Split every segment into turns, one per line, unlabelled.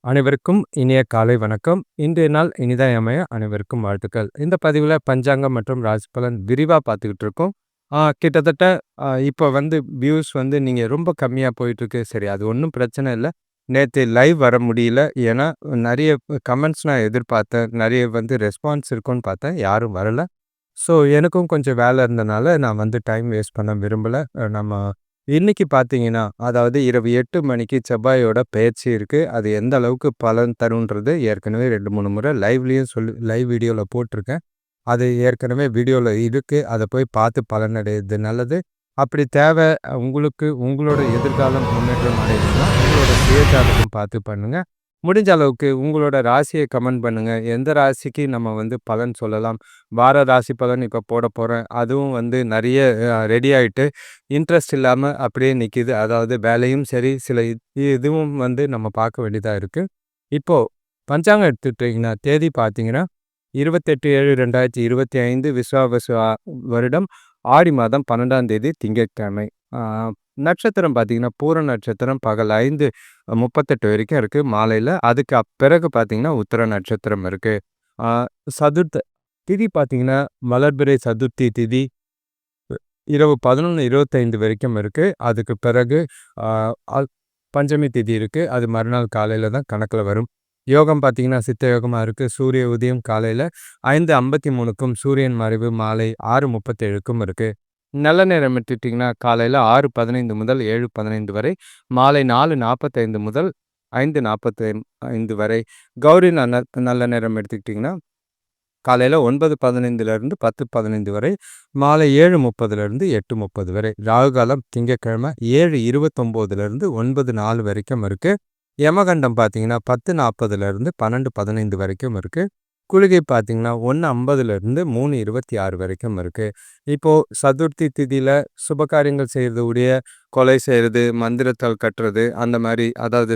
அனைவருக்கும் இனிய காலை வணக்கம். இன்றைய நாள் இனிதாய் அமைய அனைவருக்கும் வாழ்த்துக்கள். இந்த பதிவுல பஞ்சாங்கம் மற்றும் ராசி பலன் விரிவா பார்த்துக்கிட்டு இருக்கோம். கிட்டத்தட்ட இப்ப வியூஸ் நீங்க ரொம்ப கம்மியா போயிட்டுருக்கு. சரி, அது ஒண்ணும் பிரச்சனை இல்ல. நேத்து லைவ் வர முடியல. ஏன்னா நெறைய கமெண்ட்ஸ் நான் எதிர்பார்த்தேன். நெறைய ரெஸ்பான்ஸ் இருக்கும்னு பார்த்தேன். யாரும் வரல. ஸோ எனக்கும் கொஞ்சம் வேலை இருந்தனால நான் டைம் வேஸ்ட் பண்ண விரும்பல. நம்ம இன்னைக்கு பார்த்தீங்கன்னா, அதாவது இரவு 8 மணிக்கு செவ்வாயோட பெயர்ச்சி இருக்கு. அது எந்த அளவுக்கு பலன் தரும்ன்றது ஏற்கனவே 2, 3 முறை லைவ்லயும் லைவ் வீடியோல போட்டிருக்கேன். அது ஏற்கனவே வீடியோல இருக்கு. அத போய் பார்த்து பலனடையது நல்லது. அப்படி தேவை உங்களுக்கு உங்களோட எதிர்காலம் முன்னேற்றம் அடையணும்னா, உங்களோட சுய ஜாதகம் பார்த்து பண்ணுங்க. முடிஞ்ச அளவுக்கு உங்களோட ராசியை கமெண்ட் பண்ணுங்க. எந்த ராசிக்கு நம்ம பலன் சொல்லலாம். வார ராசி பலன் இப்போ போறேன். அதுவும் நெறைய ரெடி ஆயிட்டு இன்ட்ரெஸ்ட் இல்லாம அப்படியே நிக்குது. அதாவது வேலையும் சரி, சில இதுவும் நம்ம பார்க்க வேண்டியதா இருக்கு. இப்போ பஞ்சாங்கம் எடுத்துக்கிட்டீங்கன்னா, தேதி பார்த்தீங்கன்னா 28/7/2025 விஸ்வாவசு வருடம் ஆடி மாதம் 12ஆம் தேதி திங்கட்கிழமை. நட்சத்திரம் பார்த்தீங்கன்னா, பூர நட்சத்திரம் பகல் 5:38 வரைக்கும் இருக்கு மாலையில. அதுக்கு பிறகு பார்த்தீங்கன்னா, உத்திர நட்சத்திரம் இருக்கு. சதுர்த்த திதி பார்த்தீங்கன்னா, வளர்பிறை சதுர்த்தி திதி இரவு 11:25 வரைக்கும் இருக்கு. அதுக்கு பிறகு பஞ்சமி திதி இருக்கு. அது மறுநாள் காலையில தான் கணக்குல வரும். யோகம் பார்த்தீங்கன்னா, சித்த யோகமா இருக்கு. சூரிய உதயம் காலையில 5:53க்கும் சூரியன் மறைவு மாலை 6:37க்கும் இருக்கு. நல்ல நேரம் எடுத்துக்கிட்டிங்கன்னா, காலையில 6:15 முதல் 7:15 வரை, மாலை 4:45 முதல் 5:45 வரை. கௌரி நல்ல நேரம் எடுத்துக்கிட்டிங்கன்னா, காலையில 9:15லேருந்து 10:15 வரை, மாலை 7:30லேருந்து 8:30 வரை. ராகு காலம் திங்கட்கிழமை 7:29லேருந்து 9:04 வரைக்கும் இருக்கு. யமகண்டம் பார்த்தீங்கன்னா 10:40லேருந்து 12:15 வரைக்கும் இருக்கு. குளிகை பார்த்தீங்கன்னா 1:50லேருந்து 3:26 வரைக்கும் இருக்கு. இப்போ சதுர்த்தி திதியில சுபகாரியங்கள் செய்யறது கொலை செய்கிறது, மந்திரத்தால் கட்டுறது, அந்த மாதிரி, அதாவது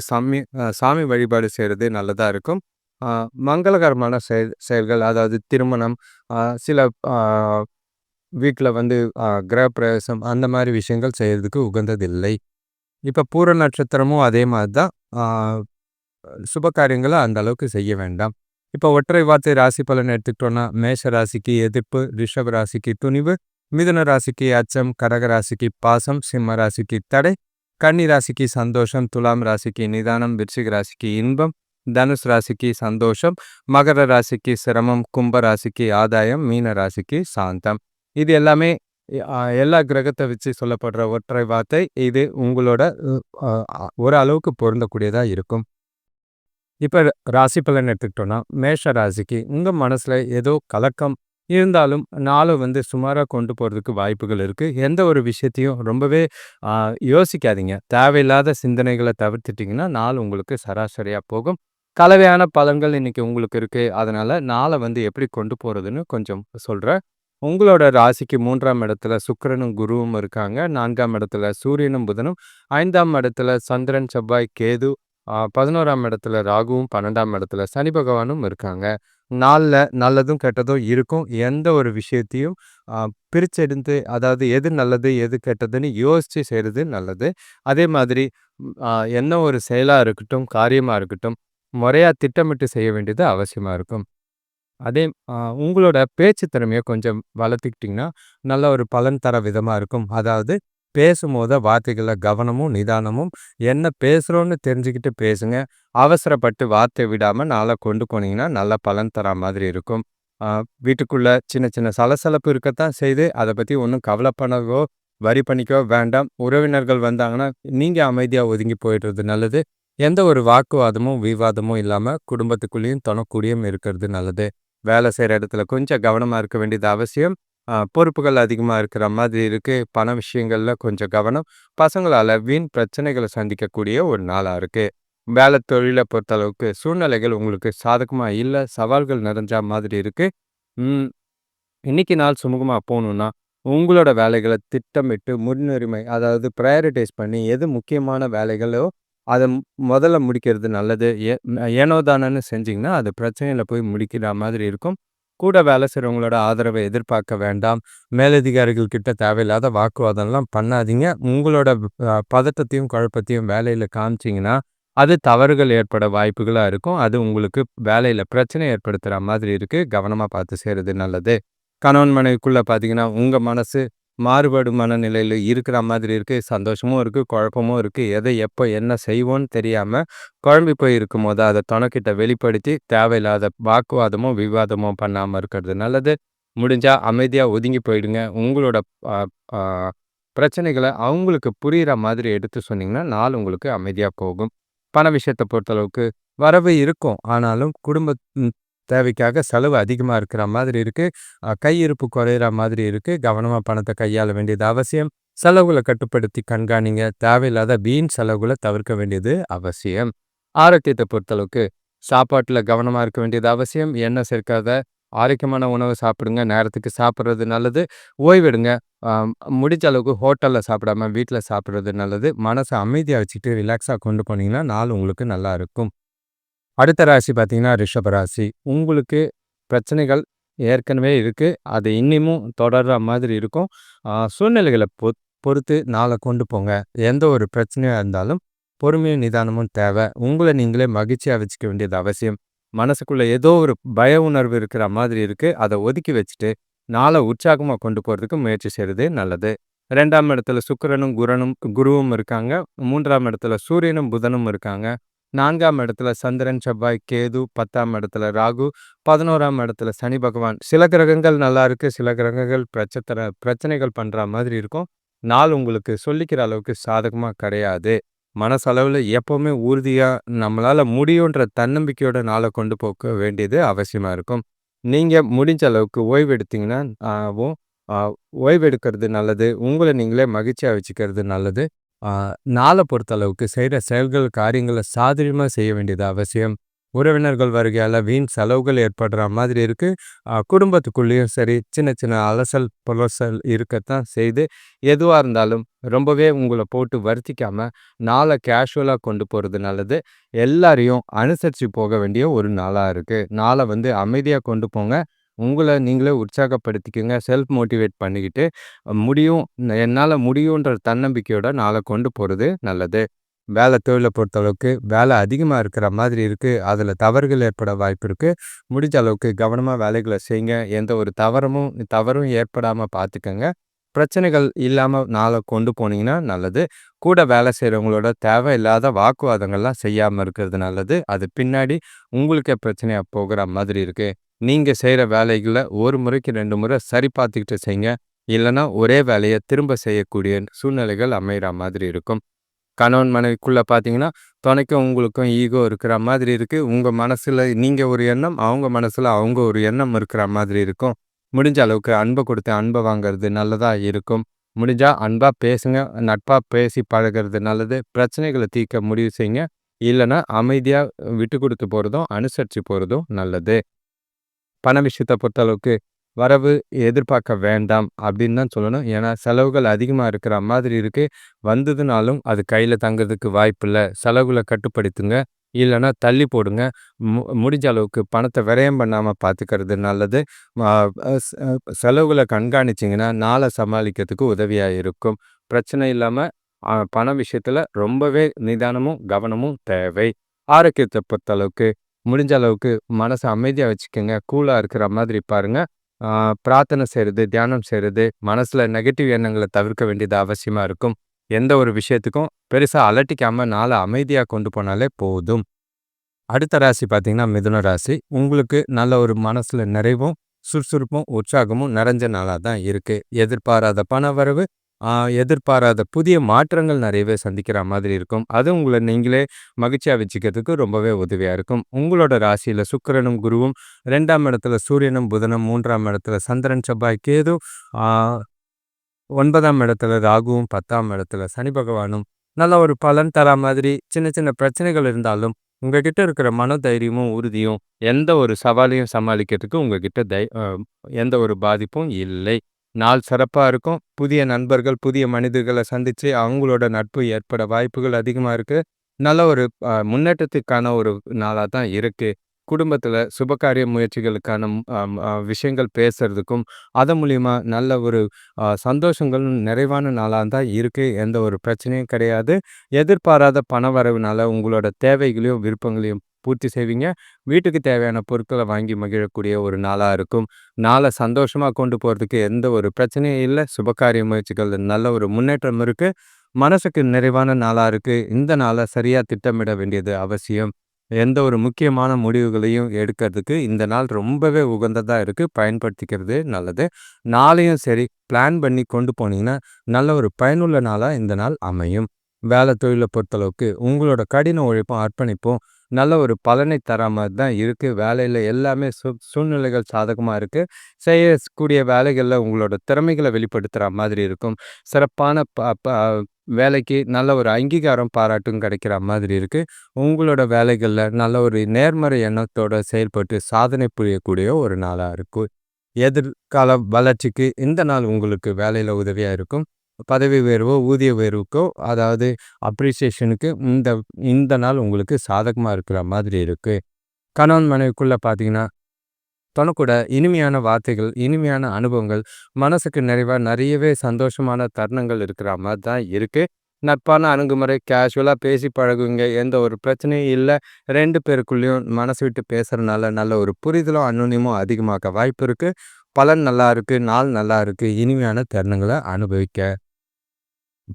சாமி வழிபாடு செய்கிறது நல்லதாக இருக்கும். மங்களகரமான செயல்கள், அதாவது திருமணம், சில வீட்டில் கிரகப்பிரவேசம், அந்த மாதிரி விஷயங்கள் செய்கிறதுக்கு உகந்ததில்லை. இப்போ பூர நட்சத்திரமும் அதே மாதிரி தான். சுபகாரியங்களை அந்த அளவுக்கு செய்ய வேண்டாம். இப்போ ஒற்றை வார்த்தை ராசி பலன் எடுத்துக்கிட்டோன்னா, மேஷ ராசிக்கு எதிர்ப்பு, ரிஷப ராசிக்கு துணிவு, மிதுன ராசிக்கு அச்சம், கடக ராசிக்கு பாசம், சிம்ம ராசிக்கு தடை, கன்னி ராசிக்கு சந்தோஷம், துலாம் ராசிக்கு நிதானம், விருச்சிக ராசிக்கு இன்பம், தனுஷ் ராசிக்கு சந்தோஷம், மகர ராசிக்கு சிரமம், கும்ப ராசிக்கு ஆதாயம், மீன ராசிக்கு சாந்தம். இது எல்லாமே எல்லா கிரகத்தை வச்சு சொல்லப்படுற ஒற்றை வார்த்தை. இது உங்களோட ஒரு அளவுக்கு பொருந்தக்கூடியதா இருக்கும். இப்போ ராசி பலன் எடுத்துக்கிட்டோன்னா, மேஷ ராசிக்கு உங்கள் மனசில் ஏதோ கலக்கம் இருந்தாலும் நாளை சுமாராக கொண்டு போகிறதுக்கு வாய்ப்புகள் இருக்குது. எந்த ஒரு விஷயத்தையும் ரொம்பவே யோசிக்காதீங்க. தேவையில்லாத சிந்தனைகளை தவிர்த்துட்டிங்கன்னா நாள் உங்களுக்கு சராசரியாக போகும். கலவையான பலன்கள் இன்றைக்கி உங்களுக்கு இருக்குது. அதனால் நாளை எப்படி கொண்டு போகிறதுன்னு கொஞ்சம் சொல்கிறேன். உங்களோட ராசிக்கு 3ஆம் இடத்துல சுக்கிரனும் குருவும் இருக்காங்க. 4ஆம் இடத்துல சூரியனும் புதனும், 5ஆம் இடத்துல சந்திரன் செவ்வாய் கேது, 11ஆம் இடத்துல ராகுவும், 12ஆம் இடத்துல சனி பகவானும் இருக்காங்க. நாளில் நல்லதும் கெட்டதும் இருக்கும். எந்த ஒரு விஷயத்தையும் பிரிச்செடுத்து, அதாவது எது நல்லது எது கெட்டதுன்னு யோசித்து செய்கிறது நல்லது. அதே மாதிரி என்ன ஒரு செயலாக இருக்கட்டும், காரியமாக இருக்கட்டும், முறையாக திட்டமிட்டு செய்ய வேண்டியது அவசியமாக இருக்கும். அதே உங்களோட பேச்சு திறமையை கொஞ்சம் வளர்த்துக்கிட்டிங்கன்னா நல்ல ஒரு பலன் தர விதமாக இருக்கும். அதாவது பேசும்போது வார்த்தைகளில் கவனமும் நிதானமும், என்ன பேசுகிறோன்னு தெரிஞ்சுக்கிட்டு பேசுங்க. அவசரப்பட்டு வார்த்தை விடாமல் நாளை கொண்டு போனீங்கன்னா நல்ல பலன் தர மாதிரி இருக்கும். வீட்டுக்குள்ளே சின்ன சின்ன சலசலப்பு இருக்கத்தான் செய்து, அதை பற்றி ஒன்றும் கவலைப்படவோ வரி பண்ணிக்கோ வேண்டாம். உறவினர்கள் வந்தாங்கன்னா நீங்கள் அமைதியாக ஒதுங்கி போயிடுறது நல்லது. எந்த ஒரு வாக்குவாதமும் விவாதமும் இல்லாமல் குடும்பத்துக்குள்ளேயும் துணைக்கூடியும் இருக்கிறது நல்லது. வேலை செய்கிற இடத்துல கொஞ்சம் கவனமாக இருக்க வேண்டியது அவசியம். பொறுப்புகள் அதிகமாக இருக்கிற மாதிரி இருக்குது. பண விஷயங்களில் கொஞ்சம் கவனம். பசங்களால் வீண் பிரச்சனைகளை சந்திக்கக்கூடிய ஒரு நாளாக இருக்குது. வேலை தொழிலை பொறுத்தளவுக்கு சூழ்நிலைகள் உங்களுக்கு சாதகமாக இல்லை. சவால்கள் நிறைஞ்ச மாதிரி இருக்குது. இன்னைக்கு நாள் சுமூகமாக போகணுன்னா உங்களோட வேலைகளை திட்டமிட்டு முன்னுரிமை, அதாவது ப்ரையாரிட்டைஸ் பண்ணி எது முக்கியமான வேலைகளோ அதை முதல்ல முடிக்கிறது நல்லது. ஏனோ தானோன்னு செஞ்சிங்கன்னா அது பிரச்சனையில் போய் முடிக்கிற மாதிரி இருக்கும். கூட வேலை செய்கிறவங்களோட ஆதரவை எதிர்பார்க்க வேண்டாம். மேலதிகாரிகள் கிட்ட தேவையில்லாத வாக்குவாதம்லாம் பண்ணாதீங்க. உங்களோட பதட்டத்தையும் குழப்பத்தையும் வேலையில் காமிச்சிங்கன்னா அது தவறுகள் ஏற்பட வாய்ப்புகளா இருக்கும். அது உங்களுக்கு வேலையில பிரச்சனை ஏற்படுத்துற மாதிரி இருக்கு. கவனமா பார்த்து செய்றது நல்லது. கணவன் மனைவிக்குள்ள பார்த்தீங்கன்னா, உங்க மனசு மாறுபடும் மனநிலையில இருக்கிற மாதிரி இருக்கு. சந்தோஷமும் இருக்கு, குழப்பமும் இருக்கு. எதை எப்ப என்ன செய்வோன்னு தெரியாம குழம்பி போய் இருக்கும்போது, அத தொணக்கிட்ட வெளிப்படுத்தி தேவையில்லாத வாக்குவாதமோ, விவாதமோ பண்ணாம இருக்கிறது நல்லது. முடிஞ்சா அமைதியா ஒதுங்கி போயிடுங்க. உங்களோட அ ஆ பிரச்சனைகள அவங்களுக்கு புரியிற மாதிரி எடுத்து சொன்னீங்கன்னா, நாள் உங்களுக்கு அமைதியா போகும். பண விஷயத்த பொறுத்தளவுக்கு வரவு இருக்கும். ஆனாலும் தேவைக்காக செலவு அதிகமா இருக்கிற மாதிரி இருக்கு. கையிருப்பு குறையிற மாதிரி இருக்கு. கவனமா பணத்த கையாள வேண்டியது அவசியம். செலவுகள கட்டுப்படுத்தி கண்காணிங்க. தேவையில்லாத வீண் செலவுகள தவிர்க்க வேண்டியது அவசியம். ஆரோக்கியத்த பொறுத்தளவுக்கு சாப்பாட்டுல கவனமா இருக்க வேண்டியது அவசியம். எண்ணெய் சேர்க்காத ஆரோக்கியமான உணவு சாப்பிடுங்க. நேரத்துக்கு சாப்பிடுறது நல்லது. ஓய்வெடுங்க. அ முடிஞ்ச அளவுக்கு ஹோட்டல்ல சாப்பிடாம வீட்ல சாப்பிடுறது நல்லது. மனச அமைதியா வச்சுட்டு ரிலாக்ஸா கொண்டு போனீங்கன்னா, நாள் உங்களுக்கு நல்லா இருக்கும். அடுத்த ராசி பார்த்தீங்கன்னா, ரிஷப ராசி. உங்களுக்கு பிரச்சனைகள் ஏற்கனவே இருக்கு. அது இன்னிமும் தொடர்ற மாதிரி இருக்கும். சூழ்நிலைகள பொறுத்து நாள கொண்டு போங்க. எந்த ஒரு பிரச்சனையா இருந்தாலும் பொறுமையும், நிதானமும் தேவை. உங்கள நீங்களே மகிழ்ச்சியா வச்சுக்க வேண்டியது அவசியம். மனசுக்குள்ள ஏதோ ஒரு பய உணர்வு இருக்கிற மாதிரி இருக்கு. அத ஒதுக்கி வச்சுட்டு, நாள உற்சாகமா கொண்டு போறதுக்கு முயற்சி செய்றது நல்லது. 2ஆம் இடத்துல சுக்கிரனும், குருவும் இருக்காங்க. 3ஆம் இடத்துல சூரியனும், புதனும் இருக்காங்க. 4ஆம் இடத்துல சந்திரன், செவ்வாய், கேது, 10ஆம் இடத்துல ராகு, 11ஆம் இடத்துல சனி பகவான். சில கிரகங்கள் நல்லா இருக்கு. சில கிரகங்கள் பிரச்சனைகள் பண்ற மாதிரி இருக்கும். நாள் உங்களுக்கு சொல்லிக்கிற அளவுக்கு சாதகமா கிடையாது. மனசளவுல எப்பவுமே உறுதியா நம்மளால முடியுன்ற தன்னம்பிக்கையோட நாள கொண்டு போக வேண்டியது அவசியமா இருக்கும். நீங்க முடிஞ்ச அளவுக்கு ஓய்வு எடுத்தீங்கன்னா, வும் அ ஓய்வு எடுக்கிறது நல்லது. உங்கள நீங்களே மகிழ்ச்சியா வச்சுக்கிறது நல்லது. ஆ நாள பொறுத்தளவுக்கு செய்ற செயல்கள், காரியங்கள சாதுரியமா செய்ய வேண்டியது அவசியம். உறவினர்கள் வருகையால வீண் செலவுகள் ஏற்படுற மாதிரி இருக்கு. குடும்பத்துக்குள்ளேயும் சரி, சின்ன சின்ன அலசல், புலசல் இருக்கத்தான் செய்யுது. எதுவா இருந்தாலும் ரொம்பவே உங்கள போட்டு வருத்திக்காம, நாள கேஷுவலா கொண்டு போறது நல்லது. எல்லாரையும் அனுசரிச்சு போக வேண்டிய ஒரு நாளா இருக்கு. நாள அமைதியா கொண்டு போங்க. உங்கள நீங்களே உற்சாகப்படுத்திக்கங்க. செல்ஃப் மோட்டிவேட் பண்ணிக்கிட்டு, முடியும் என்னால முடியுன்ற தன்னம்பிக்கையோட நாள கொண்டு போறது நல்லது. தொழில பொறுத்தளவுக்கு வேலை அதிகமா இருக்கிற மாதிரி இருக்கு. அதுல தவறுகள் ஏற்பட வாய்ப்பு இருக்கு. முடிஞ்ச அளவுக்கு கவனமா வேலைகள செய்யுங்க. எந்த ஒரு தவறும் ஏற்படாம பார்த்துக்கங்க. பிரச்சனைகள் இல்லாம நாள கொண்டு போனீங்கன்னா நல்லது. கூட வேலை செய்றவங்களோட தேவையில்லாத வாக்குவாதங்கள்லாம் செய்யாம இருக்கிறது நல்லது. அது பின்னாடி உங்களுக்கே பிரச்சனையா போகுற மாதிரி இருக்கு. நீங்க செய்ற வேலைகள 1 முறைக்கு 2 முறை சரி பார்த்துக்கிட்டு செய்யுங்க. இல்லன்னா ஒரே வேலைய திரும்ப செய்யக்கூடிய சூழ்நிலைகள் அமையிற மாதிரி இருக்கும். கணவன் மனைவிக்குள்ள பார்த்தீங்கன்னா, துணைக்கும் உங்களுக்கும் ஈகோ இருக்கிற மாதிரி இருக்கு. உங்க மனசுல நீங்க ஒரு எண்ணம், அவங்க மனசுல அவங்க ஒரு எண்ணம் இருக்கிற மாதிரி இருக்கும். முடிஞ்ச அளவுக்கு அன்ப குடுத்து அன்ப வாங்குறது நல்லதா இருக்கும். முடிஞ்சா அன்பா பேசுங்க. நட்பா பேசி பழகுறது நல்லது. பிரச்சனைகள தீர்க்க முடிவு செய்யுங்க. இல்லன்னா அமைதியா விட்டு குடுத்து போறதும், அனுசரிச்சு போறதும் நல்லது. பண விஷயத்த பொறுத்தளவுக்கு வரவு எதிர்பார்க்க வேண்டாம் அப்படின்னு தான் சொல்லணும். ஏன்னா செலவுகள் அதிகமா இருக்கிற மாதிரி இருக்கு. வந்ததுனாலும் அது கையில தங்கறதுக்கு வாய்ப்பில்ல. செலவுகள கட்டுப்படுத்துங்க. இல்லன்னா தள்ளி போடுங்க. முடிஞ்ச அளவுக்கு பணத்த விரயம் பண்ணாம பார்த்துக்கிறது நல்லது. அ ஸ் செலவுகள கண்காணிச்சீங்கன்னா, நாள சமாளிக்கிறதுக்கு உதவியா இருக்கும். பிரச்சனை இல்லாம பண விஷயத்துல ரொம்பவே நிதானமும், கவனமும் தேவை. ஆரோக்கியத்த பொறுத்தளவுக்கு முடிஞ்ச அளவுக்கு மனச அமைதியா வச்சுக்கங்க. கூலா இருக்கிற மாதிரி பாருங்க. பிரார்த்தனை செய்றது, தியானம் செய்றது, மனசுல நெகட்டிவ் எண்ணங்கள தவிர்க்க வேண்டியது அவசியமா இருக்கும். எந்த ஒரு விஷயத்துக்கும் பெருசா அலட்டிக்காம நாள அமைதியா கொண்டு போனாலே போதும். அடுத்த ராசி பார்த்தீங்கன்னா, மிதுன ராசி. உங்களுக்கு நல்ல ஒரு மனசுல நிறைவும், சுறுசுறுப்பும், உற்சாகமும் நிறைஞ்ச நாளா தான் இருக்கு. எதிர்பாராத பணவரவு, எதிர்பாராத புதிய மாற்றங்கள் நிறையவே சந்திக்கிற மாதிரி இருக்கும். அது உங்கள நீங்களே மகிழ்ச்சியா வச்சுக்கிறதுக்கு ரொம்பவே உதவியா இருக்கும். உங்களோட ராசியில சுக்கிரனும், குருவும் 2ஆம் இடத்துல சூரியனும், புதனும் 3ஆம் இடத்துல சந்திரன், செவ்வாய், கேது, ஆ 9ஆம் இடத்துல ராகுவும், 10ஆம் இடத்துல சனி பகவானும் நல்ல ஒரு பலன் தரா மாதிரி சின்ன சின்ன பிரச்சனைகள் இருந்தாலும், உங்ககிட்ட இருக்கிற மனதைரியமும், உறுதியும் எந்த ஒரு சவாலையும் சமாளிக்கிறதுக்கு உங்ககிட்ட எந்த ஒரு பாதிப்பும் இல்லை. நாள் சிறப்பா இருக்கும். புதிய நண்பர்கள், புதிய மனிதர்கள சந்திச்சு அவங்களோட நட்பு ஏற்பட வாய்ப்புகள் அதிகமா இருக்கு. நல்ல ஒரு முன்னேற்றத்துக்கான ஒரு நாளா தான் இருக்கு. குடும்பத்துல சுபகாரிய முயற்சிகளுக்கான விஷயங்கள் பேசுறதுக்கும், அதன் மூலியமா நல்ல ஒரு சந்தோஷங்களும் நிறைவான நாளா தான் இருக்கு. எந்த ஒரு பிரச்சனையும் கிடையாது. எதிர்பாராத பணவரவுனால உங்களோட தேவைகளையும், விருப்பங்களையும் பூர்த்தி செய்வீங்க. வீட்டுக்கு தேவையான பொருட்கள வாங்கி மகிழக்கூடிய ஒரு நாளா இருக்கும். நாள சந்தோஷமா கொண்டு போறதுக்கு எந்த ஒரு பிரச்சனையும் இல்ல. சுபகாரிய முயற்சிகள்ல நல்ல ஒரு முன்னேற்றம் இருக்கு. மனசுக்கு நிறைவான நாளா இருக்கு. இந்த நாள சரியா திட்டமிட வேண்டியது அவசியம். எந்த ஒரு முக்கியமான முடிவுகளையும் எடுக்கிறதுக்கு இந்த நாள் ரொம்பவே உகந்ததா இருக்கு. பயன்படுத்திக்கிறது நல்லது. நாளையும் சரி பிளான் பண்ணி கொண்டு போனீங்கன்னா, நல்ல ஒரு பயனுள்ள நாளா இந்த நாள் அமையும். வேலை தொழில பொறுத்தளவுக்கு உங்களோட கடின உழைப்பும், அர்ப்பணிப்பும் நல்ல ஒரு பலனை தரா மாரி தான் இருக்கு. வேலையில எல்லாமே சூழ்நிலைகள் சாதகமா இருக்கு. செய்யக்கூடிய வேலைகள்ல உங்களோட திறமைகள வெளிப்படுத்துற மாதிரி இருக்கும். சிறப்பான ப ப வேலைக்கு நல்ல ஒரு அங்கீகாரம், பாராட்டும் கிடைக்கிற மாதிரி இருக்கு. உங்களோட வேலைகள்ல நல்ல ஒரு நேர்மறை எண்ணத்தோட செயல்பட்டு சாதனை புரியக்கூடிய ஒரு நாளா இருக்கும். எதிர்கால வளர்ச்சிக்கு இந்த நாள் உங்களுக்கு வேலையில உதவியா இருக்கும். பதவி உயர்வோ, ஊதிய உயர்வுக்கோ, அதாவது அப்ரிசியேஷனுக்கு இந்த இந்த நாள் உங்களுக்கு சாதகமா இருக்கிற மாதிரி இருக்கு. கணவன் மனைவிக்குள்ள பார்த்தீங்கன்னா, தனக்கூட இனிமையான வார்த்தைகள், இனிமையான அனுபவங்கள், மனசுக்கு நிறைவா நிறையவே சந்தோஷமான தருணங்கள் இருக்கிற மாரி தான் இருக்கு. நட்பான அணுகுமுறை, கேஷுவலா பேசி பழகுவீங்க. எந்த ஒரு பிரச்சனையும் இல்ல. 2 பேருக்குள்ளேயும் மனசு விட்டு பேசுறனால நல்ல ஒரு புரிதலும், அந்யோன்யமும் அதிகமாக்க வாய்ப்பு இருக்கு. பலன் நல்லா இருக்கு. நாள் நல்லா இருக்கு. இனிமையான தருணங்கள அனுபவிக்க.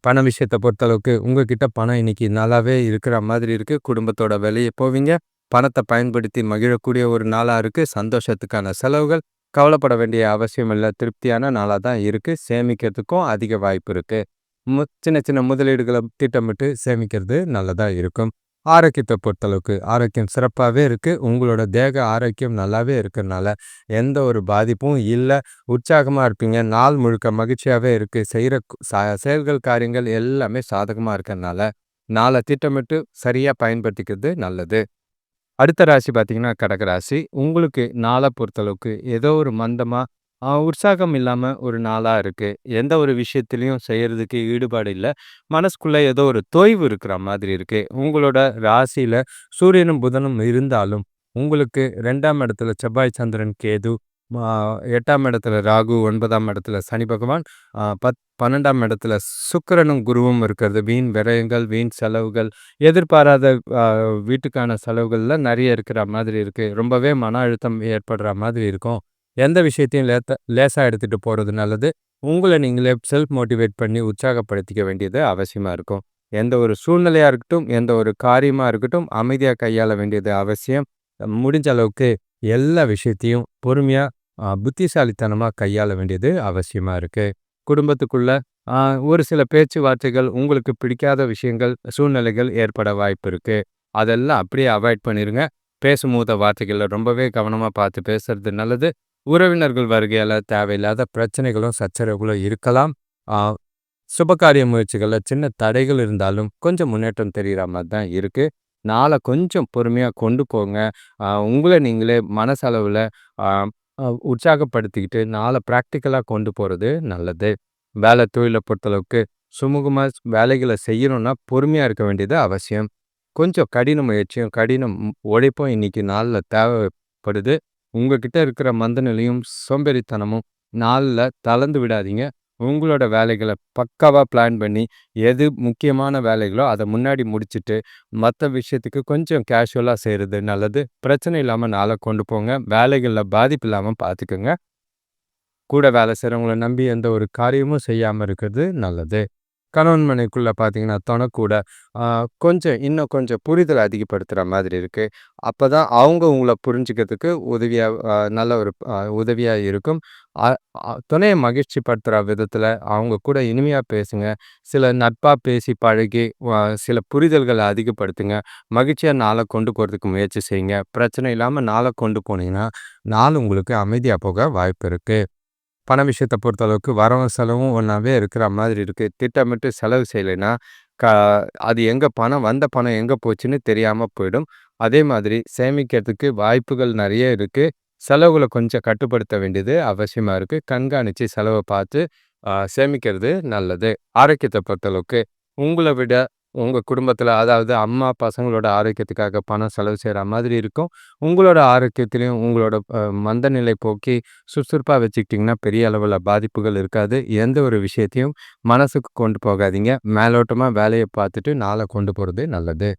பண விஷயத்த பொறுத்தளவுக்கு உங்ககிட்ட பணம் இன்னைக்கு நல்லாவே இருக்கிற மாதிரி இருக்கு. குடும்பத்தோட வெளிய போவீங்க. பணத்த பயன்படுத்தி மகிழக்கூடிய ஒரு நாளா இருக்கு. சந்தோஷத்துக்கான செலவுகள், கவலைப்பட வேண்டிய அவசியம் இல்ல. திருப்தியான நாளா தான் இருக்கு. சேமிக்கிறதுக்கும் அதிக வாய்ப்பு இருக்கு. சின்ன சின்ன முதலீடுகள திட்டமிட்டு சேமிக்கிறது நல்லதா இருக்கும். ஆரோக்கியத்த பொறுத்தளவுக்கு ஆரோக்கியம் சிறப்பாவே இருக்கு. உங்களோட தேக ஆரோக்கியம் நல்லாவே இருக்கறனால, எந்த ஒரு பாதிப்பும் இல்ல. உற்சாகமா இருப்பீங்க. நாள் முழுக்க மகிழ்ச்சியாவே இருக்கு. செய்ற செயல்கள், காரியங்கள் எல்லாமே சாதகமா இருக்கறனால, நாள திட்டமிட்டு சரியா பயன்படுத்திக்கிறது நல்லது. அடுத்த ராசி பார்த்தீங்கன்னா, கடக ராசி. உங்களுக்கு நாள பொறுத்தளவுக்கு ஏதோ ஒரு மந்தமா, உற்சாகம் இல்லாம ஒரு நாளா இருக்கு. எந்த ஒரு விஷயத்திலயும் செய்யறதுக்கு ஈடுபாடு இல்ல. மனசுக்குள்ள ஏதோ ஒரு தொய்வு இருக்கிற மாதிரி இருக்கு. உங்களோட ராசியில சூரியனும், புதனும் இருந்தாலும், உங்களுக்கு 2ஆம் இடத்துல செவ்வாய், சந்திரன், கேது, ஆ 8ஆம் இடத்துல ராகு, 9ஆம் இடத்துல சனி பகவான், 12ஆம் இடத்துல சுக்கிரனும், குருவும் இருக்கிறது. வீண் விரயங்கள், வீண் செலவுகள், எதிர்பாராத அ வீட்டுக்கான செலவுகள்ல நெறைய இருக்கிற மாதிரி இருக்கு. ரொம்பவே மன அழுத்தம் ஏற்படுற மாதிரி இருக்கும். எந்த விஷயத்தையும் லேசா எடுத்துட்டு போறது நல்லது. உங்கள நீங்களே செல்ஃப் மோட்டிவேட் பண்ணி உற்சாகப்படுத்திக்க வேண்டியது அவசியமா இருக்கும். எந்த ஒரு சூழ்நிலையா இருக்கட்டும், எந்த ஒரு காரியமா இருக்கட்டும், அமைதியா கையாள வேண்டியது அவசியம். முடிஞ்ச அளவுக்கு எல்லா விஷயத்தையும் பொறுமையா, புத்திசாலித்தனமா கையாள வேண்டியது அவசியமா இருக்கு. குடும்பத்துக்குள்ள அ ஒரு சில பேச்சுவார்த்தைகள், உங்களுக்கு பிடிக்காத விஷயங்கள், சூழ்நிலைகள் ஏற்பட வாய்ப்பு இருக்கு. அதெல்லாம் அப்படியே அவாய்ட் பண்ணிருங்க. பேசும்போது வார்த்தைகள ரொம்பவே கவனமா பார்த்து பேசுறது நல்லது. உறவினர்கள் வருகையால தேவையில்லாத பிரச்சனைகளும், சச்சரவுகளும் இருக்கலாம். ஆ சுபகாரிய முயற்சிகள்ல சின்ன தடைகள் இருந்தாலும், கொஞ்சம் முன்னேற்றம் தெரியிற மாரி தான் இருக்கு. நாள கொஞ்சம் பொறுமையா கொண்டு போங்க. உங்கள நீங்களே மனசளவுல ஆ உற்சாகப்படுத்திக்கிட்டு, நாள பிராக்டிகலா கொண்டு போறது நல்லது. வேலை தொழில பொறுத்தளவுக்கு சுமூகமா வேலைகள செய்யணும்னா, பொறுமையா இருக்க வேண்டியது அவசியம். கொஞ்சம் கடின முயற்சியும், உழைப்பும் இன்னைக்கு நாள்ல தேவைப்படுது. உங்ககிட்ட இருக்கிற மந்தநிலையும், சோம்பேறித்தனமும் நாள்ல தளர்ந்து விடாதீங்க. உங்களோட வேலைகள பக்காவா பிளான் பண்ணி, எது முக்கியமான வேலைகளோ அத முன்னாடி முடிச்சுட்டு, மத்த விஷயத்துக்கு கொஞ்சம் கேஷுவலா செய்றது நல்லது. பிரச்சனை இல்லாம நாள கொண்டு போங்க. வேலைகள்ல பாதிப்பு இல்லாம பார்த்துக்கங்க. கூட வேலை செய்றவங்கள நம்பி எந்த ஒரு காரியமும் செய்யாம இருக்கிறது நல்லது. கணவன் மனைவிக்குள்ள பார்த்தீங்கன்னா, தொணக்கூட அ இன்னும் கொஞ்சம் புரிதல் அதிகப்படுத்துற மாதிரி இருக்கு. அப்பதான் அவங்க உங்கள புரிஞ்சுக்கிறதுக்கு உதவியா நல்ல ஒரு உதவியா இருக்கும். அ அ துணைய மகிழ்ச்சிப்படுத்துற விதத்தில அவங்க கூட இனிமையா பேசுங்க. சில நட்பா பேசி பழகி சில புரிதல்கள அதிகப்படுத்துங்க. மகிழ்ச்சியா நாள கொண்டு போறதுக்கு முயற்சி செய்யுங்க. பிரச்சனை இல்லாம நாள கொண்டு போனீங்கன்னா, நாள் உங்களுக்கு அமைதியா போக வாய்ப்பு இருக்கு. பண விஷயத்த பொறுத்தளவுக்கு வரவும் செலவும் ஒண்ணாவே இருக்கிற மாதிரி இருக்கு. திட்டமிட்டு செலவு செய்யலைன்னா, க அது பணம் எங்க போச்சுன்னு தெரியாம போயிடும். அதே மாதிரி சேமிக்கிறதுக்கு வாய்ப்புகள் நெறைய இருக்கு. செலவுகள கொஞ்சம் கட்டுப்படுத்த வேண்டியது அவசியமா இருக்கு. கண்காணிச்சு செலவ பார்த்து சேமிக்கிறது நல்லது. ஆரோக்கியத்த பொறுத்தளவுக்கு உங்கள விட உங்க குடும்பத்தில அதாவது அம்மா, பசங்களோட ஆரோக்கியத்துக்காக பணம் செலவு செய்ற மாதிரி இருக்கும். உங்களோட ஆரோக்கியத்திலயும் உங்களோட மந்தநிலை போக்கி சுறுசுறுப்பா வச்சுக்கிட்டீங்கன்னா, பெரிய அளவுல பாதிப்புகள் இருக்காது. எந்த ஒரு விஷயத்தையும் மனசுக்கு கொண்டு போகாதீங்க. மேலோட்டமா வேலைய பார்த்துட்டு நாள கொண்டு போறது நல்லது.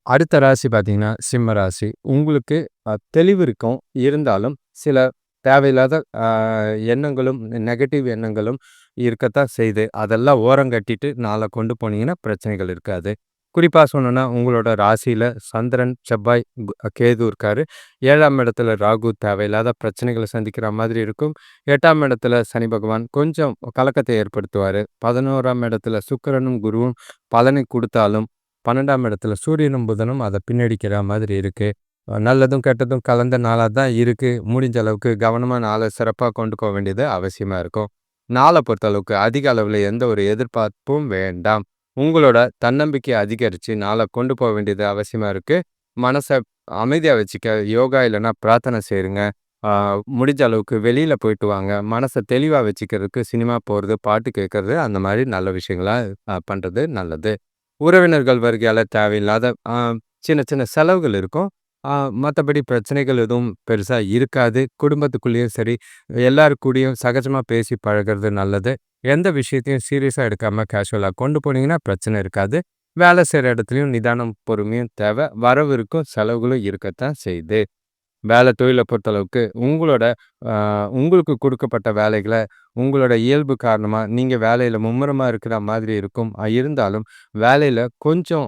அடுத்த ராசி பார்த்தீங்கன்னா, சிம்ம ராசி. உங்களுக்கு தெளிவு இருக்கும். இருந்தாலும் சில தேவையில்லாத அ எண்ணங்களும், நெகட்டிவ் எண்ணங்களும் இருக்கத்தான் செய்யுது. அதெல்லாம் ஓரங்கட்டிட்டு நாள கொண்டு போனீங்கன்னா பிரச்சனைகள் இருக்காது. குறிப்பா சொல்லணும்னா, உங்களோட ராசியில சந்திரன், செவ்வாய், கேது இருக்காரு. 7ஆம் இடத்துல ராகு தேவையில்லாத பிரச்சனைகள சந்திக்கிற மாதிரி இருக்கும். 8ஆம் இடத்துல சனி பகவான் கொஞ்சம் கலக்கத்தை ஏற்படுத்துவாரு. 11ஆம் இடத்துல சுக்கிரனும், குருவும் பலனை குடுத்தாலும் 12ஆம் இடத்துல சூரியனும், புதனும் அத பின்னடிக்கிற மாதிரி இருக்கு. நல்லதும், கெட்டதும் கலந்த நாளா தான் இருக்கு. முடிஞ்ச அளவுக்கு கவனமா நாள சிறப்பா கொண்டு போ வேண்டியது அவசியமா இருக்கும். நாள பொறுத்தளவுக்கு அதிக அளவுல எந்த ஒரு எதிர்பார்ப்பும் வேண்டாம். உங்களோட தன்னம்பிக்கைய அதிகரிச்சு நாள கொண்டு போ வேண்டியது அவசியமா இருக்கு. மனச அமைதியா வச்சுக்க யோகா இல்லன்னா பிரார்த்தனை செய்யுங்க. ஆ முடிஞ்ச அளவுக்கு வெளியில போயிட்டு வாங்க. மனச தெளிவா வச்சுக்கிறதுக்கு சினிமா போறது, பாட்டு கேட்கறது அந்த மாரி நல்ல விஷயங்களா பண்றது நல்லது. உறவினர்கள் வருகையால தேவையில்லாத சின்ன சின்ன செலவுகள் இருக்கும். ஆ மத்தபடி பிரச்சனைகள் எதுவும் பெருசா இருக்காது. குடும்பத்துக்குள்ளேயும் சரி, எல்லார் கூடயும் சகஜமா பேசி பழகுறது நல்லது. எந்த விஷயத்தையும் சீரியஸா எடுக்காம கேஷுவலா கொண்டு போனீங்கன்னா பிரச்சனை இருக்காது. வேலை செய்ற இடத்துலயும் நிதானம், பொறுமையும் தேவை. வரவு இருக்கும், செலவுகளும் இருக்கத்தான் செய்யுது. வேலை தொழில பொறுத்தளவுக்கு உங்களோட அ உங்களுக்கு குடுக்கப்பட்ட வேலைகள உங்களோட இயல்பு காரணமா நீங்க வேலையில மும்முரமா இருக்கிற மாதிரி இருக்கும். இருந்தாலும் வேலையில கொஞ்சம்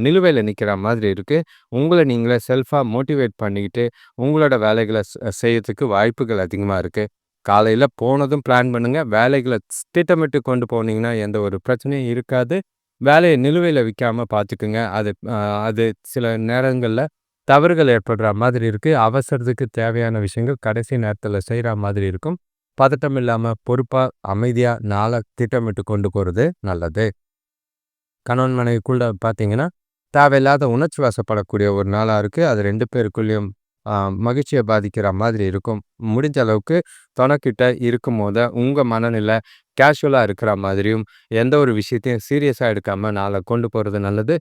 நிலுவையில நிக்கிற மாதிரி இருக்கு. உங்கள நீங்களே செல்ஃபா மோட்டிவேட் பண்ணிக்கிட்டு உங்களோட வேலைகள செய்யறதுக்கு வாய்ப்புகள் அதிகமா இருக்கு. காலையில போனதும் பிளான் பண்ணுங்க. வேலைகள திட்டமிட்டு கொண்டு போனீங்கன்னா எந்த ஒரு பிரச்சனையும் இருக்காது. வேலைய நிலுவையில வைக்காம பார்த்துக்குங்க. அது சில நேரங்கள்ல தவறுகள் ஏற்படுற மாதிரி இருக்கு. அவசரத்துக்கு தேவையான விஷயங்கள் கடைசி நேரத்துல செய்ற மாதிரி இருக்கும். பதட்டம் இல்லாம பொறுப்பா, அமைதியா நாள திட்டமிட்டு கொண்டு போறது நல்லது. கணவன் மனைவிக்குள்ள பார்த்தீங்கன்னா, தேவையில்லாத உணர்ச்சி வசப்படக்கூடிய ஒரு நாளா இருக்கு. அது 2 பேருக்குள்ளயும் அ மகிழ்ச்சிய பாதிக்கிற மாதிரி இருக்கும். முடிஞ்ச அளவுக்கு தொணக்கிட்ட இருக்கும்போது, உங்க மனநிலை கேஷுவலா இருக்கிற மாதிரியும், எந்த ஒரு விஷயத்தையும் சீரியஸா எடுக்காம நாள கொண்டு போறது நல்லது.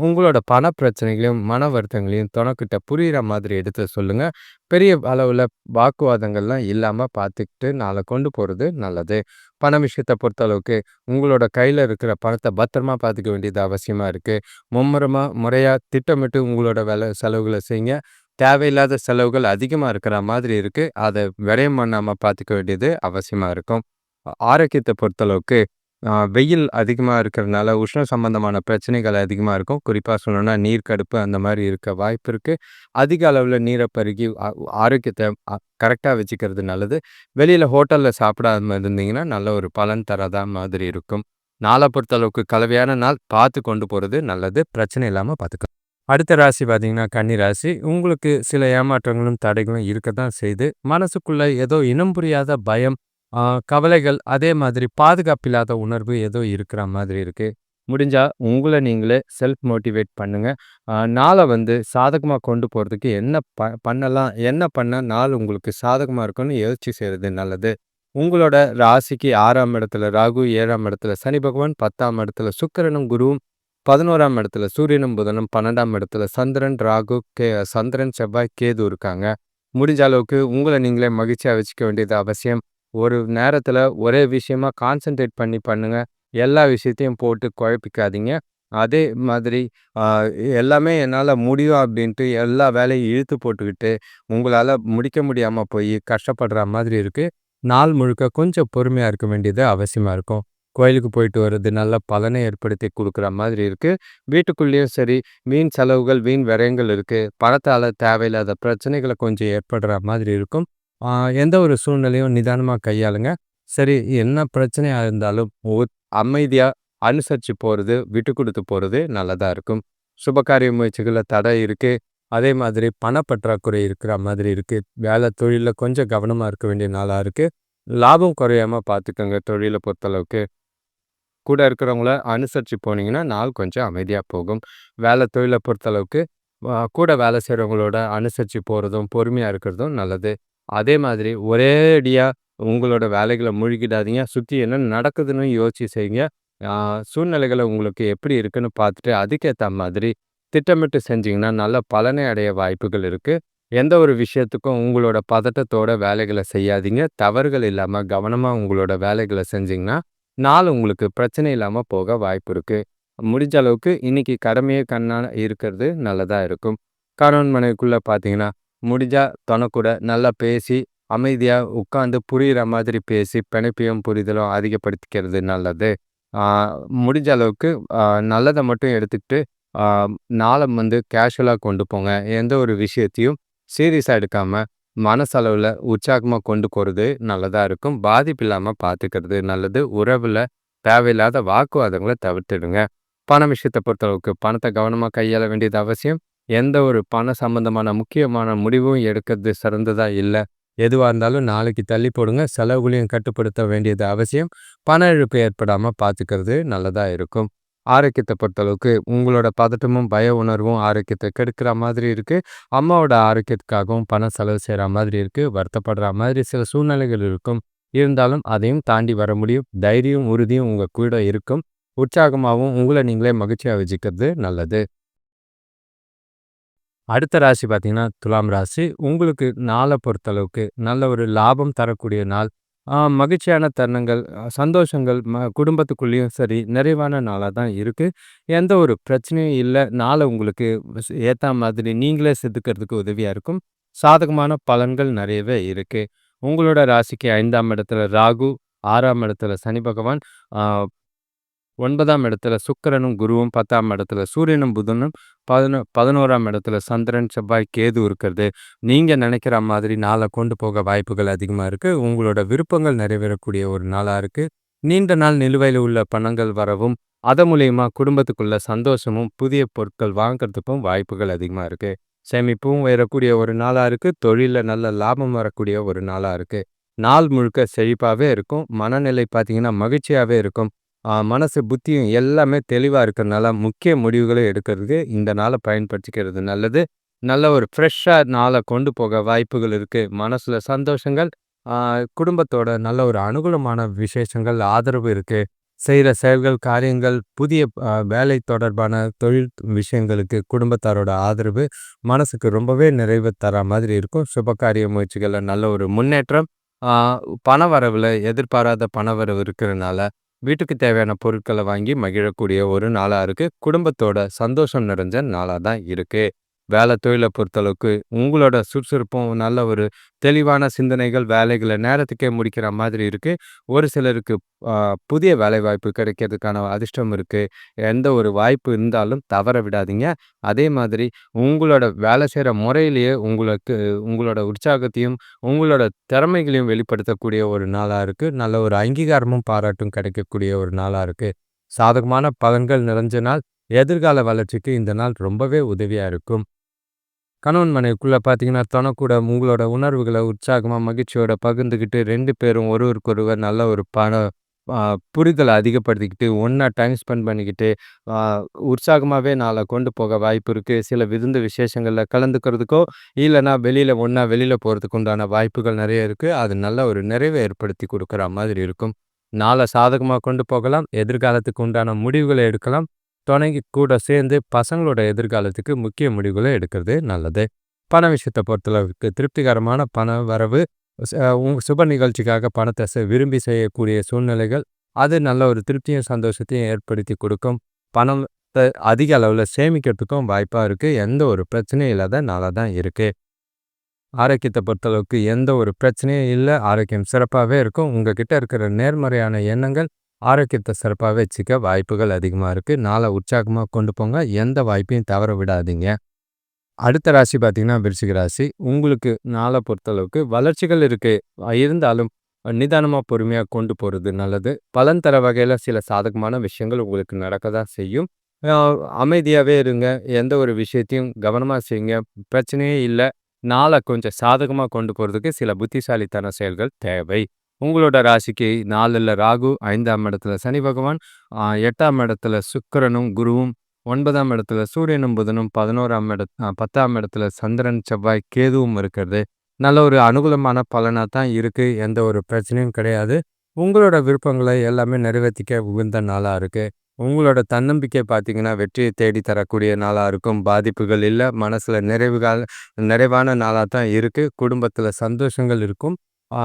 உங்களோட பண பிரச்சனைகளையும், மன வருத்தங்களையும் தொணக்கிட்ட புரியிற மாதிரி எடுத்து சொல்லுங்க. பெரிய அளவுல வாக்குவாதங்கள்லாம் இல்லாம பார்த்துக்கிட்டு நாள கொண்டு போறது நல்லது. பண விஷயத்த பொறுத்தளவுக்கு உங்களோட கையில இருக்கிற பணத்த பத்திரமா பார்த்துக்க வேண்டியது அவசியமா இருக்கு. மும்முரமா, முறையா திட்டமிட்டு உங்களோட செலவுகள செய்யுங்க. தேவையில்லாத செலவுகள் அதிகமா இருக்கிற மாதிரி இருக்கு. அத விரயம் பண்ணாம பார்த்துக்க வேண்டியது அவசியமா இருக்கும். ஆரோக்கியத்த பொறுத்தளவுக்கு வெயில் அதிகமா இருக்கிறதுனால உஷ்ண சம்பந்தமான பிரச்சனைகள் அதிகமா இருக்கும். குறிப்பா சொல்லணும்னா நீர் கடுப்பு அந்த மாரி இருக்க வாய்ப்பு இருக்கு. அதிக அளவுல நீர பருகி ஆரோக்கியத்த கரெக்ட்டா வச்சுக்கிறது நல்லது. வெளியில ஹோட்டல்ல சாப்பிடாம இருந்தீங்கன்னா, நல்ல ஒரு பலன் தராதா மாதிரி இருக்கும். நாள பொறுத்தளவுக்கு கலவையான நாள் பார்த்து கொண்டு போறது நல்லது. பிரச்சனை இல்லாம பார்த்துக்கலாம். அடுத்த ராசி பார்த்தீங்கன்னா, கன்னி ராசி. உங்களுக்கு சில ஏமாற்றங்களும், தடைகளும் இருக்கத்தான் செய்யுது. மனசுக்குள்ள ஏதோ இனம் புரியாத பயம், ஆ கவலைகள், அதே மாதிரி பாதுகாப்பில்லாத உணர்வு ஏதோ இருக்கிற மாதிரி இருக்கு. முடிஞ்சா உங்கள நீங்களே செல்ஃப் மோட்டிவேட் பண்ணுங்க. நாள சாதகமா கொண்டு போறதுக்கு என்ன பண்ணலாம்? என்ன பண்ணா நாள் உங்களுக்கு சாதகமா இருக்கும்னு யோசிச்சு செய்றது நல்லது. உங்களோட ராசிக்கு 6ஆம் இடத்துல ராகு, 7ஆம் இடத்துல சனி பகவான், 10ஆம் இடத்துல சுக்கிரனும், குருவும், 11ஆம் இடத்துல சூரியனும், புதனும், 12ஆம் இடத்துல சந்திரன், ராகு, சந்திரன், செவ்வாய், கேது இருக்காங்க. முடிஞ்ச அளவுக்கு உங்கள நீங்களே மகிழ்ச்சியா வச்சுக்க வேண்டியது அவசியம். ஒரு நேரத்துல ஒரே விஷயமா கான்சன்ட்ரேட் பண்ணி பண்ணுங்க. எல்லா விஷயத்தையும் போட்டு குழப்பிக்காதீங்க. அதே மாதிரி அ எல்லாமே என்னால முடியும் அப்டின்ட்டு எல்லா வேலையும் இழுத்து போட்டுக்கிட்டு, உங்களால முடிக்க முடியாம போயி கஷ்டப்படுற மாதிரி இருக்கு. நாள் முழுக்க கொஞ்சம் பொறுமையா இருக்க வேண்டியது அவசியமா இருக்கும். கோயிலுக்கு போயிட்டு வர்றது நல்ல பலனை ஏற்படுத்தி குடுக்குற மாதிரி இருக்கு. வீட்டுக்குள்ளேயும் சரி, வீண் செலவுகள், வீண் விரயங்கள் இருக்கு. பணத்தால தேவையில்லாத பிரச்சனைகள கொஞ்சம் ஏற்படுற மாதிரி இருக்கும். ஆ எந்த ஒரு சூழ்நிலையும் நிதானமா கையாளுங்க. சரி, என்ன பிரச்சனையா இருந்தாலும் அமைதியா அனுசரிச்சு போறது, விட்டு குடுத்து போறது நல்லதா இருக்கும். சுபகாரிய முயற்சிகள்ல தடை இருக்கு. அதே மாதிரி பணப்பற்றாக்குறை இருக்கிற மாதிரி இருக்கு. வேலை தொழில்ல கொஞ்சம் கவனமா இருக்க வேண்டிய நாளா இருக்கு. லாபம் குறையாம பார்த்துக்கங்க தொழில பொறுத்தளவுக்கு. கூட இருக்கிறவங்கள அனுசரிச்சு போனீங்கன்னா, நாள் கொஞ்சம் அமைதியா போகும். வேலை தொழில பொறுத்தளவுக்கு கூட வேலை செய்றவங்களோட அனுசரிச்சு போறதும், பொறுமையா இருக்கிறதும் நல்லது. அதே மாதிரி ஒரே அடியா உங்களோட வேலைகள மூழ்கிடாதீங்க. சுத்தி என்ன நடக்குதுன்னு யோசிச்சு செய்யுங்க. ஆ சூழ்நிலைகள உங்களுக்கு எப்படி இருக்குன்னு பார்த்துட்டு, அதுக்கேத்த மாதிரி திட்டமிட்டு செஞ்சீங்கன்னா, நல்ல பலனை அடைய வாய்ப்புகள் இருக்கு. எந்த ஒரு விஷயத்துக்கும் உங்களோட பதட்டத்தோட வேலைகள செய்யாதீங்க. தவறுகள் இல்லாம கவனமா உங்களோட வேலைகள செஞ்சீங்கன்னா, நாள் உங்களுக்கு பிரச்சனை இல்லாம போக வாய்ப்பு இருக்கு. முடிஞ்ச அளவுக்கு இன்னைக்கு கடமையே கண்ணா இருக்கிறது நல்லதா இருக்கும். கணவன் மனைவிக்குள்ள பார்த்தீங்கன்னா, முடிஞ்சா தொண கூட நல்லா பேசி, அமைதியா உட்கார்ந்து புரியிற மாதிரி பேசி, பிணைப்பையும் புரிதலும் அதிகப்படுத்திக்கிறது நல்லது. ஆ முடிஞ்ச அளவுக்கு அ நல்லத மட்டும் எடுத்துக்கிட்டு, ஆ நாள கேஷுவலா கொண்டு போங்க. எந்த ஒரு விஷயத்தையும் சீரியஸா எடுக்காம, மனசளவுல உற்சாகமா கொண்டு போறது நல்லதா இருக்கும். பாதிப்பு இல்லாம பார்த்துக்கிறது நல்லது. உறவுல தேவையில்லாத வாக்குவாதங்கள தவிர்த்துடுங்க. பண விஷயத்த பொறுத்தளவுக்கு பணத்த கவனமா கையாள வேண்டியது அவசியம். எந்த ஒரு பண சம்பந்தமான முக்கியமான முடிவும் எடுக்கிறது சிறந்ததா இல்ல. எதுவா இருந்தாலும் நாளைக்கு தள்ளி போடுங்க. செலவுகளையும் கட்டுப்படுத்த வேண்டியது அவசியம். பண இழப்பு ஏற்படாம பார்த்துக்கிறது நல்லதா இருக்கும். ஆரோக்கியத்த பொறுத்தளவுக்கு உங்களோட பதட்டமும், பய உணர்வும் ஆரோக்கியத்த கெடுக்கிற மாதிரி இருக்கு. அம்மாவோட ஆரோக்கியத்துக்காகவும் பணம் செலவு செய்ற மாதிரி இருக்கு. வருத்தப்படுற மாதிரி சில சூழ்நிலைகள் இருக்கும். இருந்தாலும் அதையும் தாண்டி வர முடியும். தைரியம், உறுதியும் உங்க கூட இருக்கும். உற்சாகமாவும் உங்கள நீங்களே மகிழ்ச்சியா வச்சுக்கிறது நல்லது. அடுத்த ராசி பார்த்தீங்கன்னா, துலாம் ராசி. உங்களுக்கு நாள பொறுத்தளவுக்கு நல்ல ஒரு லாபம் தரக்கூடிய நாள். மகிழ்ச்சியான தருணங்கள், சந்தோஷங்கள் குடும்பத்துக்குள்ளேயும் சரி, நிறைவான நாளா தான் இருக்கு. எந்த ஒரு பிரச்சனையும் இல்ல. நாள உங்களுக்கு ஏத்தா மாதிரி நீங்களே செதுக்கிறதுக்கு உதவியா இருக்கும். சாதகமான பலன்கள் நிறையவே இருக்கு. உங்களோட ராசிக்கு 5ஆம் இடத்துல ராகு, 6ஆம் இடத்துல சனி பகவான், ஆ 9ஆம் இடத்துல சுக்கிரனும், குருவும், 10ஆம் இடத்துல சூரியனும், புதனும், 11ஆம் இடத்துல சந்திரன், செவ்வாய், கேது இருக்கிறது. நீங்க நினைக்கிற மாதிரி நாள கொண்டு போக வாய்ப்புகள் அதிகமா இருக்கு. உங்களோட விருப்பங்கள் நிறைவேறக்கூடிய ஒரு நாளா இருக்கு. நீண்ட நாள் நிலுவையில உள்ள பணங்கள் வரவும், அது மூலியமா குடும்பத்துக்குள்ள சந்தோஷமும், புதிய பொருட்கள் வாங்குறதுக்கும் வாய்ப்புகள் அதிகமா இருக்கு. சேமிப்பும் உயரக்கூடிய ஒரு நாளா இருக்கு. தொழில்ல நல்ல லாபம் வரக்கூடிய ஒரு நாளா இருக்கு. நாள் முழுக்க செழிப்பாவே இருக்கும். மனநிலை பார்த்தீங்கன்னா, மகிழ்ச்சியாவே இருக்கும். மனசு, புத்தியும் எல்லாமே தெளிவா இருக்கறனால, முக்கிய முடிவுகள எடுக்கிறதுக்கு இந்த நாள பயன்படுத்திக்கிறது நல்லது. நல்ல ஒரு ஃப்ரெஷ்ஷா நாள கொண்டு போக வாய்ப்புகள் இருக்கு. மனசுல சந்தோஷங்கள், ஆ குடும்பத்தோட நல்ல ஒரு அனுகூலமான விசேஷங்கள், ஆதரவு இருக்கு. செய்ற செயல்கள், காரியங்கள், புதிய வேலை தொடர்பான தொழில் விஷயங்களுக்கு குடும்பத்தாரோட ஆதரவு, மனசுக்கு ரொம்பவே நிறைவு தரா மாதிரி இருக்கும். சுபகாரிய முயற்சிகள்ல நல்ல ஒரு முன்னேற்றம். ஆ பணவரவுல எதிர்பாராத பணவரவு இருக்கிறனால, வீட்டுக்கு தேவையான பொருட்கள வாங்கி மகிழக்கூடிய ஒரு நாளா இருக்கு. குடும்பத்தோட சந்தோஷம் நிறைஞ்ச நாளா தான் இருக்கு. வேலை தொழில பொறுத்தளவுக்கு உங்களோட சுறுசுறுப்பும் நல்ல ஒரு தெளிவான சிந்தனைகள், வேலைகள நேரத்துக்கே முடிக்கிற மாதிரி இருக்கு. ஒரு சிலருக்கு அ புதிய வேலைவாய்ப்பு கிடைக்கிறதுக்கான அதிர்ஷ்டம் இருக்கு. எந்த ஒரு வாய்ப்பு இருந்தாலும் தவற விடாதீங்க. அதே மாதிரி உங்களோட வேலை செய்ற முறையிலேயே உங்களுக்கு உங்களோட உற்சாகத்தையும், உங்களோட திறமைகளையும் வெளிப்படுத்தக்கூடிய ஒரு நாளா இருக்கு. நல்ல ஒரு அங்கீகாரமும், பாராட்டும் கிடைக்கக்கூடிய ஒரு நாளா இருக்கு. சாதகமான பலன்கள் நிறைஞ்ச நாள். எதிர்கால வளர்ச்சிக்கு இந்த நாள் ரொம்பவே உதவியா இருக்கும். கணவன் மனைவிக்குள்ள பார்த்தீங்கன்னா, தொணக்கூட உங்களோட உணர்வுகள உற்சாகமா, மகிழ்ச்சியோட பகிர்ந்துகிட்டு 2 பேரும் ஒருவருக்கொருவர் நல்ல ஒரு அ புரிதல அதிகப்படுத்திக்கிட்டு, ஒண்ணா டைம் ஸ்பெண்ட் பண்ணிக்கிட்டு, அ உற்சாகமாவே நாள கொண்டு போக வாய்ப்பு இருக்கு. சில விருந்து விசேஷங்கள்ல கலந்துக்கிறதுக்கோ, இல்லன்னா வெளியில போறதுக்கு உண்டான வாய்ப்புகள் நெறைய இருக்கு. அது நல்ல ஒரு நிறைவ ஏற்படுத்தி குடுக்குற மாதிரி இருக்கும். நாள சாதகமா கொண்டு போகலாம். எதிர்காலத்துக்கு உண்டான முடிவுகள எடுக்கலாம். துணைக்கு கூட சேர்ந்து பசங்களோட எதிர்காலத்துக்கு முக்கிய முடிவுகளை எடுக்கிறது நல்லது. பண விஷயத்த பொறுத்தளவுக்கு திருப்திகரமான பண வரவு, சுப நிகழ்ச்சிக்காக பணத்தை விரும்பி செய்யக்கூடிய சூழ்நிலைகள், அது நல்ல ஒரு திருப்தியும் சந்தோஷத்தையும் ஏற்படுத்தி கொடுக்கும். பணத்தை அதிக அளவில் சேமிக்கிறதுக்கும் வாய்ப்பாக இருக்கு. எந்த ஒரு பிரச்சனையும் இல்லாத நாளாக தான் இருக்கு. ஆரோக்கியத்தை பொறுத்தளவுக்கு எந்த ஒரு பிரச்சனையும் இல்லை. ஆரோக்கியம் சிறப்பாகவே இருக்கும். உங்ககிட்ட இருக்கிற நேர்மறையான எண்ணங்கள் ஆரோக்கியத்தை சிறப்பாக வச்சுக்க வாய்ப்புகள் அதிகமாக இருக்குது. நாளை உற்சாகமாக கொண்டு போங்க. எந்த வாய்ப்பையும் தவற விடாதீங்க. அடுத்த ராசி பார்த்தீங்கன்னா விருச்சிக ராசி. உங்களுக்கு நாளை பொறுத்தளவுக்கு வளர்ச்சிகள் இருக்கு. இருந்தாலும் நிதானமாக பொறுமையாக கொண்டு போகிறது நல்லது. பலன் தர வகையில் சில சாதகமான விஷயங்கள் உங்களுக்கு நடக்க தான் செய்யும். அமைதியாகவே இருங்க. எந்த ஒரு விஷயத்தையும் கவனமாக செய்யுங்க. பிரச்சனையே இல்லை. நாளை கொஞ்சம் சாதகமாக கொண்டு போகிறதுக்கு சில புத்திசாலித்தன செயல்கள் தேவை. உங்களோட ராசிக்கு 4ல் ராகு, 5ஆம் இடத்துல சனி பகவான், 8ஆம் இடத்துல சுக்கிரனும், குருவும், 9ஆம் இடத்துல சூரியனும், புதனும், 10ஆம் இடத்துல சந்திரன், செவ்வாய், கேதுவும் இருக்கிறது. நல்ல ஒரு அனுகூலமான பலனா தான் இருக்கு. எந்த ஒரு பிரச்சனையும் கிடையாது. உங்களோட விருப்பங்களை எல்லாமே நிறைவேத்திக்க உகந்த நாளா இருக்கு. உங்களோட தன்னம்பிக்கை பார்த்தீங்கன்னா, வெற்றியை தேடி தரக்கூடிய நாளா இருக்கும். பாதிப்புகள் இல்ல. மனசுல நிறைவான நாளா தான் இருக்கு. குடும்பத்தில சந்தோஷங்கள் இருக்கும். ஆ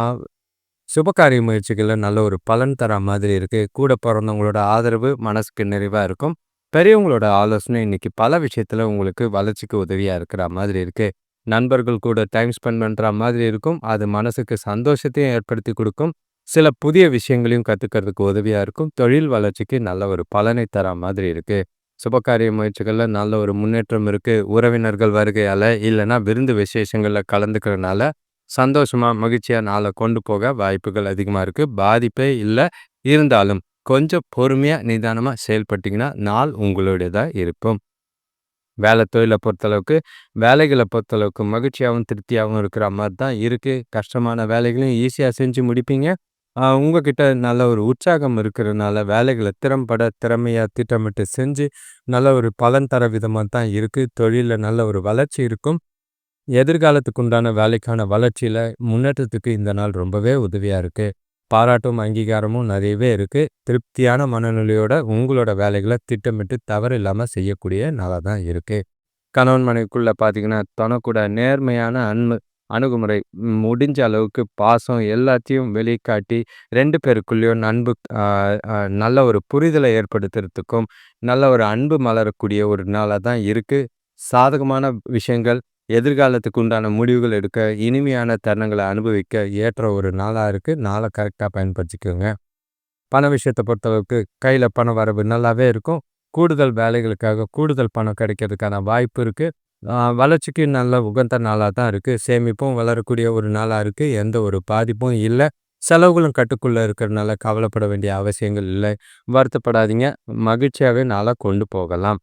சுபகாரிய முயற்சிகள்ல நல்ல ஒரு பலன் தர மாதிரி இருக்கு. கூட பொறந்தவங்களோட ஆதரவு மனசுக்கு நிறைவா இருக்கும். பெரியவங்களோட ஆலோசனை இன்னைக்கு பல விஷயத்துல உங்களுக்கு வளர்ச்சிக்கு உதவியா இருக்கிற மாதிரி இருக்கு. நண்பர்கள் கூட டைம் ஸ்பெண்ட் பண்ற மாதிரி இருக்கும். அது மனசுக்கு சந்தோஷத்தையும் ஏற்படுத்தி குடுக்கும். சில புதிய விஷயங்களையும் கத்துக்கிறதுக்கு உதவியா இருக்கும். தொழில் வளர்ச்சிக்கு நல்ல ஒரு பலனை தர மாதிரி இருக்கு. சுபகாரிய முயற்சிகள்ல நல்ல ஒரு முன்னேற்றம் இருக்கு. உறவினர்கள் வருகையால, இல்லன்னா விருந்து விசேஷங்கள்ல கலந்துக்கிறனால சந்தோஷமா, மகிழ்ச்சியா நாள கொண்டு போக வாய்ப்புகள் அதிகமா இருக்கு. பாதிப்பே இல்ல. இருந்தாலும் கொஞ்சம் பொறுமையா, நிதானமா செயல்பட்டீங்கன்னா, நாள் உங்களுடையதா இருக்கும். தொழில பொறுத்தளவுக்கு, வேலைகள பொறுத்தளவுக்கு மகிழ்ச்சியாவும், திருப்தியாவும் இருக்கிற மாரி தான் இருக்கு. கஷ்டமான வேலைகளையும் ஈஸியா செஞ்சு முடிப்பீங்க. உங்ககிட்ட நல்ல ஒரு உற்சாகம் இருக்கிறனால, வேலைகள திறம்பட, திறமையா திட்டமிட்டு செஞ்சு, நல்ல ஒரு பலன் தர விதமா தான் இருக்கு. தொழில்ல நல்ல ஒரு வளர்ச்சி இருக்கும். எதிர்காலத்துக்கு உண்டான வேலைக்கான வளர்ச்சியில முன்னேற்றத்துக்கு இந்த நாள் ரொம்பவே உதவியா இருக்கு. பாராட்டும் அங்கீகாரமும் நிறையவே இருக்கு. திருப்தியான மனநிலையோட உங்களோட வேலைகளை திட்டமிட்டு தவறில்லாம செய்யக்கூடிய நாளா தான் இருக்கு. கணவன் மனைவிக்குள்ள பார்த்தீங்கன்னா, தனக்கூட நேர்மையான அணுகுமுறை, முடிஞ்ச அளவுக்கு பாசம் எல்லாத்தையும் வெளிக்காட்டி 2 பேருக்குள்ளேயும் நண்பு அ அ நல்ல ஒரு புரிதலை ஏற்படுத்துறதுக்கும், நல்ல ஒரு அன்பு மலரக்கூடிய ஒரு நாளா தான் இருக்கு. சாதகமான விஷயங்கள், எதிர்காலத்துக்கு உண்டான முடிவுகள் எடுக்க, இனிமையான தருணங்கள அனுபவிக்க ஏற்ற ஒரு நாளா இருக்கு. நாள கரெக்ட்டா பயன்படுத்திக்கோங்க. பண விஷயத்த பொறுத்தளவுக்கு கையில பண வரவு நல்லாவே இருக்கும். கூடுதல் வேலைகளுக்காக கூடுதல் பணம் கிடைக்கிறதுக்கான வாய்ப்பு இருக்கு. வளர்ச்சிக்கு நல்ல உகந்த நாளா தான் இருக்கு. சேமிப்பும் வளரக்கூடிய ஒரு நாளா இருக்கு. எந்த ஒரு பாதிப்பும் இல்ல. செலவுகளும் கட்டுக்குள்ள இருக்கிறனால கவலைப்பட வேண்டிய அவசியங்கள் இல்லை. வருத்தப்படாதீங்க. மகிழ்ச்சியாவே நாள கொண்டு போகலாம்.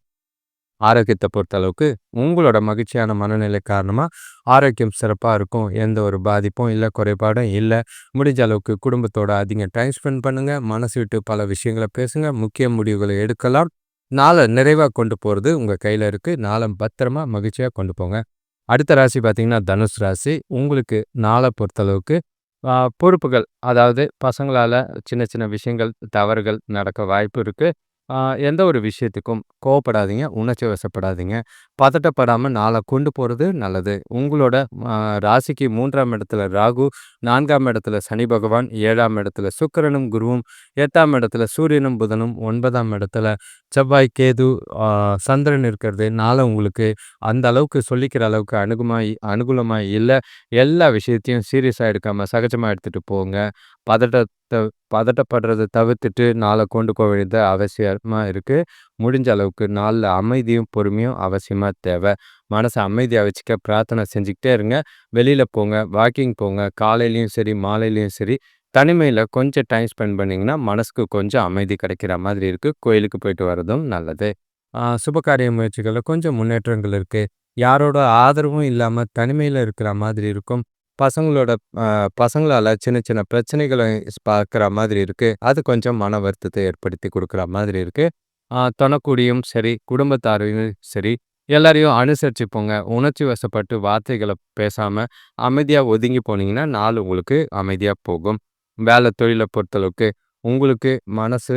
ஆரோக்கியத்த பொறுத்தளவுக்கு, உங்களோட மகிழ்ச்சியான மனநிலை காரணமா ஆரோக்கியம் சிறப்பா இருக்கும். எந்த ஒரு பாதிப்பும் இல்ல, குறைபாடும் இல்ல. முடிஞ்ச அளவுக்கு குடும்பத்தோட அதிக டைம் ஸ்பெண்ட் பண்ணுங்க. மனசு விட்டு பல விஷயங்கள பேசுங்க. முக்கிய முடிவுகள எடுக்கலாம். நாள நிறைவா கொண்டு போறது உங்க கையில இருக்கு. நாள பத்திரமா, மகிழ்ச்சியா கொண்டு போங்க. அடுத்த ராசி பார்த்தீங்கன்னா, தனுஷ் ராசி. உங்களுக்கு நாள பொறுத்தளவுக்கு பொறுப்புகள், அதாவது பசங்களால சின்ன சின்ன விஷயங்கள், தவறுகள் நடக்க வாய்ப்பு இருக்கு. ஆ எந்த ஒரு விஷயத்துக்கும் கோவப்படாதீங்க, உணர்ச்சி வசப்படாதீங்க. பதட்டப்படாம நாள கொண்டு போறது நல்லது. உங்களோட அ ராசிக்கு 3ஆம் இடத்துல ராகு, 4ஆம் இடத்துல சனி பகவான், 7ஆம் இடத்துல சுக்கிரனும், குருவும், 8ஆம் இடத்துல சூரியனும், புதனும், 9ஆம் இடத்துல செவ்வாய், கேது, ஆ சந்திரன் இருக்கிறது. நாள உங்களுக்கு அந்த அளவுக்கு சொல்லிக்கிற அளவுக்கு அனுகூலமா இல்ல. எல்லா விஷயத்தையும் சீரியஸா எடுக்காம சகஜமா எடுத்துட்டு போங்க. பதட்டத்த பதட்டப்படுறத தவிர்த்துட்டு நாள கொண்டு போ வேண்டியது அவசியமா இருக்கு. முடிஞ்ச அளவுக்கு நாள்ல அமைதியும், பொறுமையும் அவசியமா தேவை. மனச அமைதியா வச்சுக்க பிரார்த்தனை செஞ்சுக்கிட்டே இருங்க. வெளியில போங்க, வாக்கிங் போங்க. காலையிலயும் சரி, மாலையிலயும் சரி, தனிமையில கொஞ்சம் டைம் ஸ்பெண்ட் பண்ணீங்கன்னா, மனசுக்கு கொஞ்சம் அமைதி கிடைக்கிற மாதிரி இருக்கு. கோயிலுக்கு போயிட்டு வரதும் நல்லது. சுபகாரிய முயற்சிகள்ல கொஞ்சம் முன்னேற்றங்கள் இருக்கு. யாரோட ஆதரவும் இல்லாம தனிமையில இருக்கிற மாதிரி இருக்கும். பசங்களோட அ பசங்களால சின்ன சின்ன பிரச்சனைகள பார்க்குற மாதிரி இருக்கு. அது கொஞ்சம் மன வருத்தத்தை ஏற்படுத்தி குடுக்குற மாதிரி இருக்கு. தொணக்கூடியும் சரி, குடும்பத்தாரையும் சரி, எல்லாரையும் அனுசரிச்சு போங்க. உணர்ச்சி வசப்பட்டு வார்த்தைகள பேசாம அமைதியா ஒதுங்கி போனீங்கன்னா, நாள் உங்களுக்கு அமைதியா போகும். தொழில பொறுத்தளவுக்கு உங்களுக்கு மனசு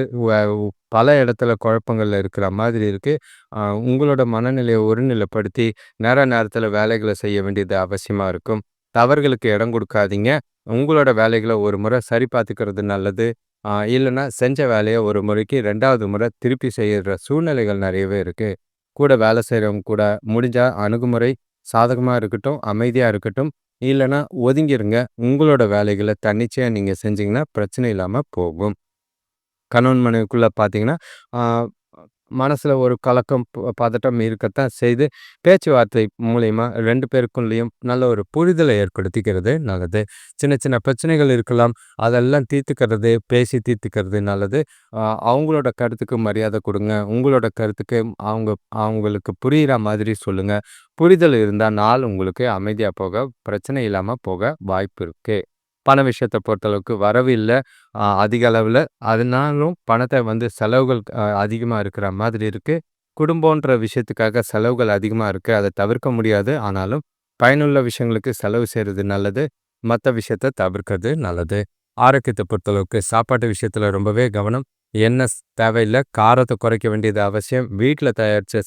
பல இடத்துல குழப்பங்கள்ல இருக்கிற மாதிரி இருக்கு. அ உங்களோட மனநிலைய ஒருநிலைப்படுத்தி நேரத்துல வேலைகள செய்ய வேண்டியது அவசியமா இருக்கும். தவறுகளுக்கு இடம் கொடுக்காதீங்க. உங்களோட வேலைகள ஒரு முறை சரி பார்த்துக்கிறது நல்லது. இல்லன்னா செஞ்ச வேலைய ஒரு முறைக்கு 2வது முறை திருப்பி செய்ற சூழ்நிலைகள் நிறையவே இருக்கு. கூட வேலை செய்றவங்க கூட முடிஞ்சா அணுகுமுறை சாதகமா இருக்கட்டும், அமைதியா இருக்கட்டும். இல்லன்னா ஒதுங்கிருங்க. உங்களோட வேலைகள தன்னிச்சையா நீங்க செஞ்சீங்கன்னா, பிரச்சனை இல்லாம போகும். கணவன் மனைவிக்குள்ள பார்த்தீங்கன்னா, ஆ மனசுல ஒரு கலக்கம், பதட்டம் இருக்கத்தான் செய்து, பேச்சுவார்த்தை மூலியமா 2 பேருக்குள்ளயும் நல்ல ஒரு புரிதலை ஏற்படுத்திக்கிறது நல்லது. சின்ன சின்ன பிரச்சனைகள் இருக்கலாம். அதெல்லாம் தீர்த்துக்கிறது, பேசி தீர்த்துக்கிறது நல்லது. அ அவங்களோட கருத்துக்கு மரியாதை குடுங்க. உங்களோட கருத்துக்கு அவங்க அவங்களுக்கு புரியிற மாதிரி சொல்லுங்க. புரிதல் இருந்தா நாள் உங்களுக்கு அமைதியா போக, பிரச்சனை இல்லாம போக வாய்ப்பு இருக்கு. பண விஷயத்த பொறுத்தளவுக்கு வரவு இல்ல. அதிக அளவுல. அதனாலும் பணத்த செலவுகள் அதிகமா இருக்கிற மாதிரி இருக்கு. குடும்பம்ன்ற விஷயத்துக்காக செலவுகள் அதிகமா இருக்கு. அத தவிர்க்க முடியாது. ஆனாலும் பயனுள்ள விஷயங்களுக்கு செலவு செய்றது நல்லது. மத்த விஷயத்த தவிர்க்கிறது நல்லது. ஆரோக்கியத்த பொறுத்தளவுக்கு சாப்பாட்டு விஷயத்துல ரொம்பவே கவனம். எண்ணெய் தேவையில்ல. காரத்த குறைக்க வேண்டியது அவசியம். வீட்ல தயாரிச்சு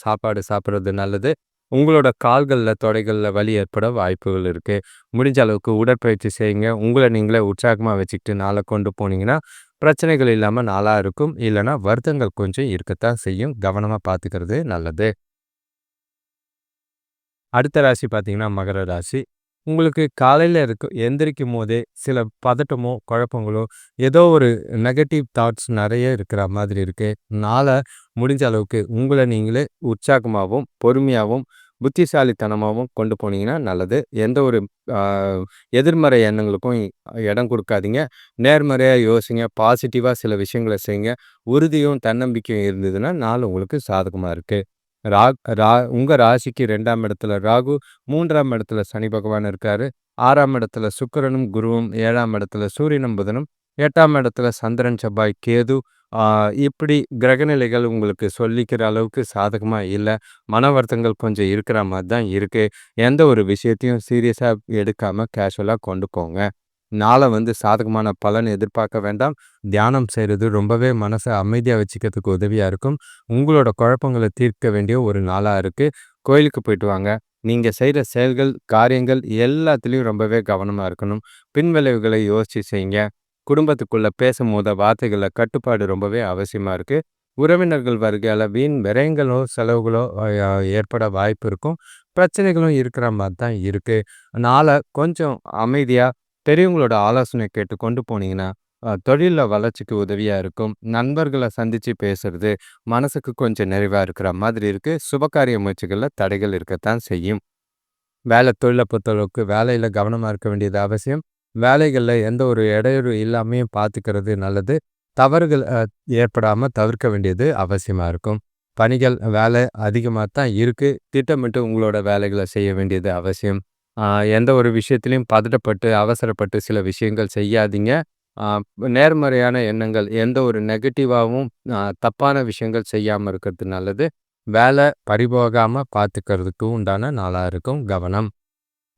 சாப்பாடு சாப்பிடுறது நல்லது. உங்களோட கால்கள்ல, தொடைகள்ல வலி ஏற்பட வாய்ப்புகள் இருக்கு. முடிஞ்ச அளவுக்கு உடற்பயிற்சி செய்யுங்க. உங்கள நீங்களே உற்சாகமா வச்சுக்கிட்டு நாள கொண்டு போனீங்கன்னா, பிரச்சனைகள் இல்லாம நாளா இருக்கும். இல்லன்னா வருத்தங்கள் கொஞ்சம் இருக்கத்தான் செய்யும். கவனமா பார்த்துக்கிறது நல்லது. அடுத்த ராசி பார்த்தீங்கன்னா, மகர ராசி. உங்களுக்கு காலையில எந்திரிக்கும்போதே சில பதட்டமோ, குழப்பங்களோ, ஏதோ ஒரு நெகட்டிவ் தாட்ஸ் நெறைய இருக்கிற மாதிரி இருக்கு. நாள முடிஞ்ச அளவுக்கு உங்கள நீங்களே உற்சாகமாவும், பொறுமையாவும், புத்திசாலித்தனமாவும் கொண்டு போனீங்கன்னா நல்லது. எந்த ஒரு அ எதிர்மறை எண்ணங்களுக்கும் இடம் குடுக்காதீங்க. நேர்மறையா யோசிங்க. பாசிட்டிவா சில விஷயங்கள செய்யுங்க. உறுதியும், தன்னம்பிக்கையும் இருந்ததுன்னா, நாள் உங்களுக்கு சாதகமா இருக்கு. ரா ரா உங்க ராசிக்கு 2ஆம் இடத்துல ராகு, 3ஆம் இடத்துல சனி பகவான் இருக்காரு. 6ஆம் இடத்துல சுக்கிரனும், குருவும், 7ஆம் இடத்துல சூரியனும், புதனும், 8ஆம் இடத்துல சந்திரன், செவ்வாய், கேது. ஆ இப்படி கிரகநிலைகள் உங்களுக்கு சொல்லிக்கிற அளவுக்கு சாதகமா இல்ல. மன வருத்தங்கள் கொஞ்சம் இருக்கிற மாரி தான் இருக்கு. எந்த ஒரு விஷயத்தையும் சீரியஸா எடுக்காம கேஷுவலா கொண்டு போங்க. நாள சாதகமான பலன் எதிர்பார்க்க வேண்டாம். தியானம் செய்றது ரொம்பவே மனச அமைதியா வச்சுக்கிறதுக்கு உதவியா இருக்கும். உங்களோட குழப்பங்கள தீர்க்க வேண்டிய ஒரு நாளா இருக்கு. கோயிலுக்கு போயிட்டு வாங்க. நீங்க செய்ற செயல்கள், காரியங்கள் எல்லாத்துலயும் ரொம்பவே கவனமா இருக்கணும். பின்விளைவுகளை யோசிச்சு செய்யுங்க. குடும்பத்துக்குள்ள பேசும்போது வார்த்தைகள்ல கட்டுப்பாடு ரொம்பவே அவசியமா இருக்கு. உறவினர்கள் வருகையால வீண் விரயங்களோ, செலவுகளோ ஏற்பட வாய்ப்பு இருக்கும். பிரச்சனைகளும் இருக்கிற மாரி தான் இருக்கு. நாள கொஞ்சம் அமைதியா பெரியவங்களோட ஆலோசனை கேட்டு கொண்டு போனீங்கன்னா, தொழில்ல வளர்ச்சிக்கு உதவியா இருக்கும். நண்பர்கள சந்திச்சு பேசுறது, மனசுக்கு கொஞ்சம் நிறைவா இருக்கிற மாதிரி இருக்கு. சுபகாரிய முயற்சிகள்ல தடைகள் இருக்கத்தான் செய்யும். தொழில பொறுத்தளவுக்கு வேலையில கவனமா இருக்க வேண்டியது அவசியம். வேலைகள்ல எந்த ஒரு இடையூறு இல்லாமயும் பார்த்துக்கிறது நல்லது. தவறுகள் ஏற்படாம தவிர்க்க வேண்டியது அவசியமா இருக்கும். பணிகள், வேலை அதிகமா தான் இருக்கு. திட்டமிட்டு உங்களோட வேலைகள செய்ய வேண்டியது அவசியம். ஆ எந்த ஒரு விஷயத்திலயும் பதட்டப்பட்டு, அவசரப்பட்டு சில விஷயங்கள் செய்யாதீங்க. ஆ நேர்மறையான எண்ணங்கள், எந்த ஒரு நெகட்டிவாவும் தப்பான விஷயங்கள் செய்யாம இருக்கிறது நல்லது. வேலை பறிபோகாம பார்த்துக்கிறதுக்கு உண்டான நாளா இருக்கும். கவனம்.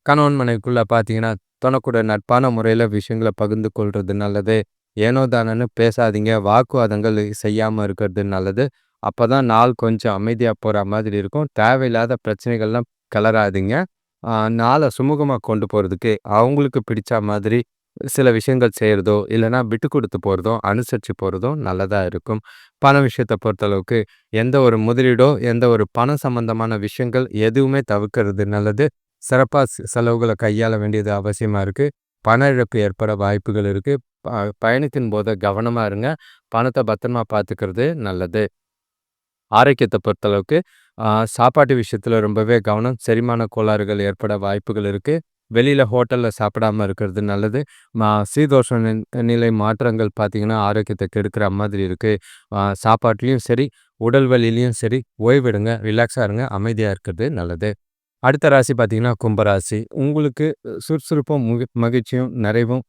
கணவன் மனைவிக்குள்ள பார்த்தீங்கன்னா, தனக்கூட நட்பான முறையில விஷயங்கள பகிர்ந்து கொள்றது நல்லது. ஏனோ தானோன்னு பேசாதீங்க. வாக்குவாதங்கள் செய்யாம இருக்கிறது நல்லது. அப்பதான் நாள் கொஞ்சம் அமைதியா போற மாதிரி இருக்கும். தேவையில்லாத பிரச்சனைகள்லாம் கிளறாதீங்க. ஆ நாள சுமூகமா கொண்டு போறதுக்கு, அவங்களுக்கு பிடிச்ச மாதிரி சில விஷயங்கள் செய்றதோ, இல்லன்னா விட்டு குடுத்து போறதோ, அனுசரிச்சு போறதோ நல்லதா இருக்கும். பண விஷயத்த பொறுத்தளவுக்கு எந்த ஒரு முதலீடோ, எந்த ஒரு பணம் சம்பந்தமான விஷயங்கள் எதுவுமே தவிர்க்கிறது நல்லது. சிறப்பா செலவுகள கையாள வேண்டியது அவசியமா இருக்கு. பண இழப்பு ஏற்பட வாய்ப்புகள் இருக்கு. ப பயணத்தின் போது கவனமா இருங்க. பணத்த பத்திரமா பார்த்துக்கிறது நல்லது. ஆரோக்கியத்த பொறுத்தளவுக்கு, ஆ சாப்பாட்டு விஷயத்துல ரொம்பவே கவனம். செரிமான கோளாறுகள் ஏற்பட வாய்ப்புகள் இருக்கு. வெளியில ஹோட்டல்ல சாப்பிடாம இருக்கிறது நல்லது. சீதோஷண நிலை மாற்றங்கள் பார்த்தீங்கன்னா, ஆரோக்கியத்த கெடுக்கிற மாதிரி இருக்கு. சாப்பாட்லயும் சரி, உடல் வலியிலயும் சரி, ஓய்வெடுங்க, ரிலாக்ஸா இருங்க, அமைதியா இருக்கிறது நல்லது. அடுத்த ராசி பார்த்தீங்கன்னா, கும்பராசி. உங்களுக்கு சுறுசுறுப்பும், மகிழ்ச்சியும், நிறைவும்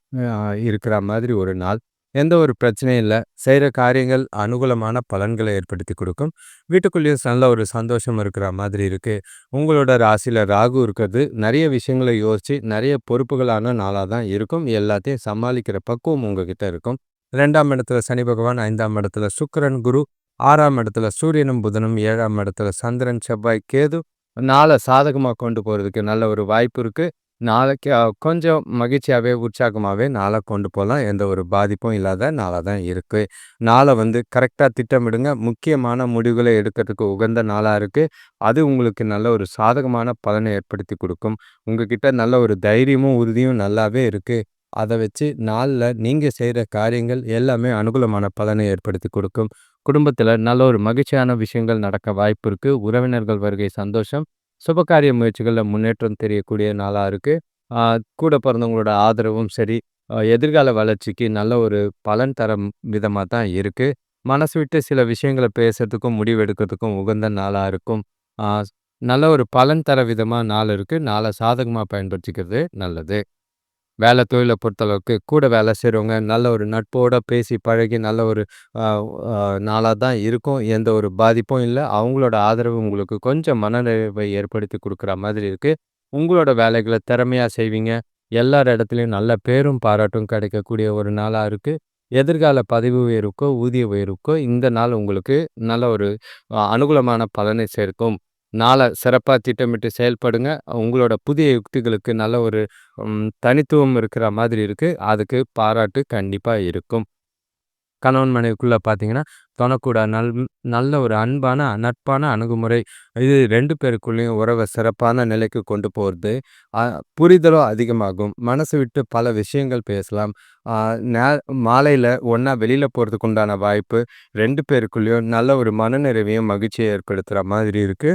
இருக்கிற மாதிரி ஒரு நாள். எந்த ஒரு பிரச்சனையும் இல்ல. செய்ற காரியங்கள் அனுகூலமான பலன்கள ஏற்படுத்திக் குடுக்கும். வீட்டுக்குள்ளேயும் நல்ல ஒரு சந்தோஷம் இருக்கிற மாதிரி இருக்கு. உங்களோட ராசியில ராகு இருக்கிறது, நெறைய விஷயங்கள யோசிச்சு, நெறைய பொறுப்புகளான நாளா தான் இருக்கும். எல்லாத்தையும் சமாளிக்கிற பக்குவம் உங்ககிட்ட இருக்கும். 2ஆம் இடத்துல சனி பகவான், 5ஆம் இடத்துல சுக்கிரன், குரு, 6ஆம் இடத்துல சூரியனும், புதனும், 7ஆம் இடத்துல சந்திரன், செவ்வாய், கேது. நாள சாதகமா கொண்டு போறதுக்கு நல்ல ஒரு வாய்ப்பு இருக்கு. நாளைக்கு கொஞ்சம் மகிழ்ச்சியாவே, உற்சாகமாவே நாள கொண்டு போலாம். எந்த ஒரு பாதிப்பும் இல்லாத நாளா தான் இருக்கு. நாள கரெக்ட்டா திட்டமிடுங்க. முக்கியமான முடிவுகள எடுக்கிறதுக்கு உகந்த நாளா இருக்கு. அது உங்களுக்கு நல்ல ஒரு சாதகமான பலனை ஏற்படுத்திக் குடுக்கும். உங்ககிட்ட நல்ல ஒரு தைரியமும், உறுதியும் நல்லாவே இருக்கு. அத வச்சு நாள்ல நீங்க செய்ற காரியங்கள் எல்லாமே அனுகூலமான பலனை ஏற்படுத்திக் குடுக்கும். குடும்பத்தில நல்ல ஒரு மகிழ்ச்சியான விஷயங்கள் நடக்க வாய்ப்பு இருக்கு. உறவினர்கள் வருகை சந்தோஷம். சுபகாரிய முயற்சிகள்ல முன்னேற்றம் தெரியக்கூடிய நாளா இருக்கு. ஆ கூட பிறந்தவங்களோட ஆதரவும் சரி, எதிர்கால வளர்ச்சிக்கு நல்ல ஒரு பலன் தரும் விதமா தான் இருக்கு. மனசு விட்டு சில விஷயங்கள பேசுறதுக்கும், முடிவெடுக்கிறதுக்கும் உகந்த நாளா இருக்கும். ஆ நல்ல ஒரு பலன் தர விதமா நாள் இருக்கு. நாள சாதகமா பயன்படுத்திக்கிறது நல்லது. தொழில பொறுத்தளவுக்கு கூட வேலை செய்றவங்க, நல்ல ஒரு நட்போட பேசி பழகி நல்ல ஒரு அ அ நாளா தான் இருக்கும். எந்த ஒரு பாதிப்பும் இல்ல. அவங்களோட ஆதரவு உங்களுக்கு கொஞ்சம் மனநிறைவை ஏற்படுத்தி குடுக்குற மாதிரி இருக்கு. உங்களோட வேலைகள திறமையா செய்வீங்க. எல்லார் இடத்துலயும் நல்ல பேரும், பாராட்டும் கிடைக்கக்கூடிய ஒரு நாளா இருக்கு. எதிர்கால பதவி உயர்வுக்கோ, ஊதிய உயர்வுக்கோ இந்த நாள் உங்களுக்கு நல்ல ஒரு அனுகூலமான பலனை சேர்க்கும். நாள சிறப்பா திட்டமிட்டு செயல்படுங்க. உங்களோட புதிய யுக்திகளுக்கு நல்ல ஒரு தனித்துவம் இருக்கிற மாதிரி இருக்கு. அதுக்கு பாராட்டு கண்டிப்பா இருக்கும். கணவன் மனைவிக்குள்ள பார்த்தீங்கன்னா, தொணக்கூட நல்ல ஒரு அன்பான, நட்பான அணுகுமுறை. இது 2 பேருக்குள்ளேயும் உறவ சிறப்பான நிலைக்கு கொண்டு போறது. அ புரிதலும் அதிகமாகும். மனசு விட்டு பல விஷயங்கள் பேசலாம். அ நே மாலையில ஒண்ணா வெளியில போறதுக்கு உண்டான வாய்ப்பு 2 பேருக்குள்ளேயும் நல்ல ஒரு மனநிறைவையும், மகிழ்ச்சிய ஏற்படுத்துற மாதிரி இருக்கு.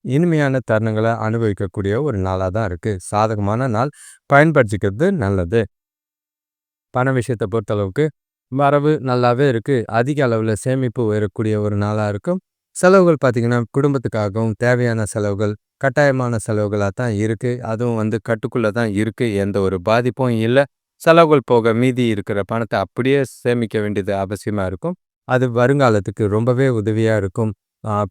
இனிமையான தருணங்கள அனுபவிக்கக்கூடிய ஒரு நாளா தான் இருக்கு. சாதகமான நாள். பயன்படுத்திக்கிறது நல்லது. பண விஷயத்த பொறுத்தளவுக்கு வரவு நல்லாவே இருக்கு. அதிக அளவுல சேமிப்பு உயரக்கூடிய ஒரு நாளா இருக்கும். செலவுகள் பார்த்தீங்கன்னா, குடும்பத்துக்காகவும் தேவையான செலவுகள், கட்டாயமான செலவுகளா தான் இருக்கு. அதுவும் கட்டுக்குள்ள தான் இருக்கு. எந்த ஒரு பாதிப்பும் இல்ல. செலவுகள் போக மீதி இருக்கிற பணத்த அப்படியே சேமிக்க வேண்டியது அவசியமா இருக்கும். அது வருங்காலத்துக்கு ரொம்பவே உதவியா இருக்கும்.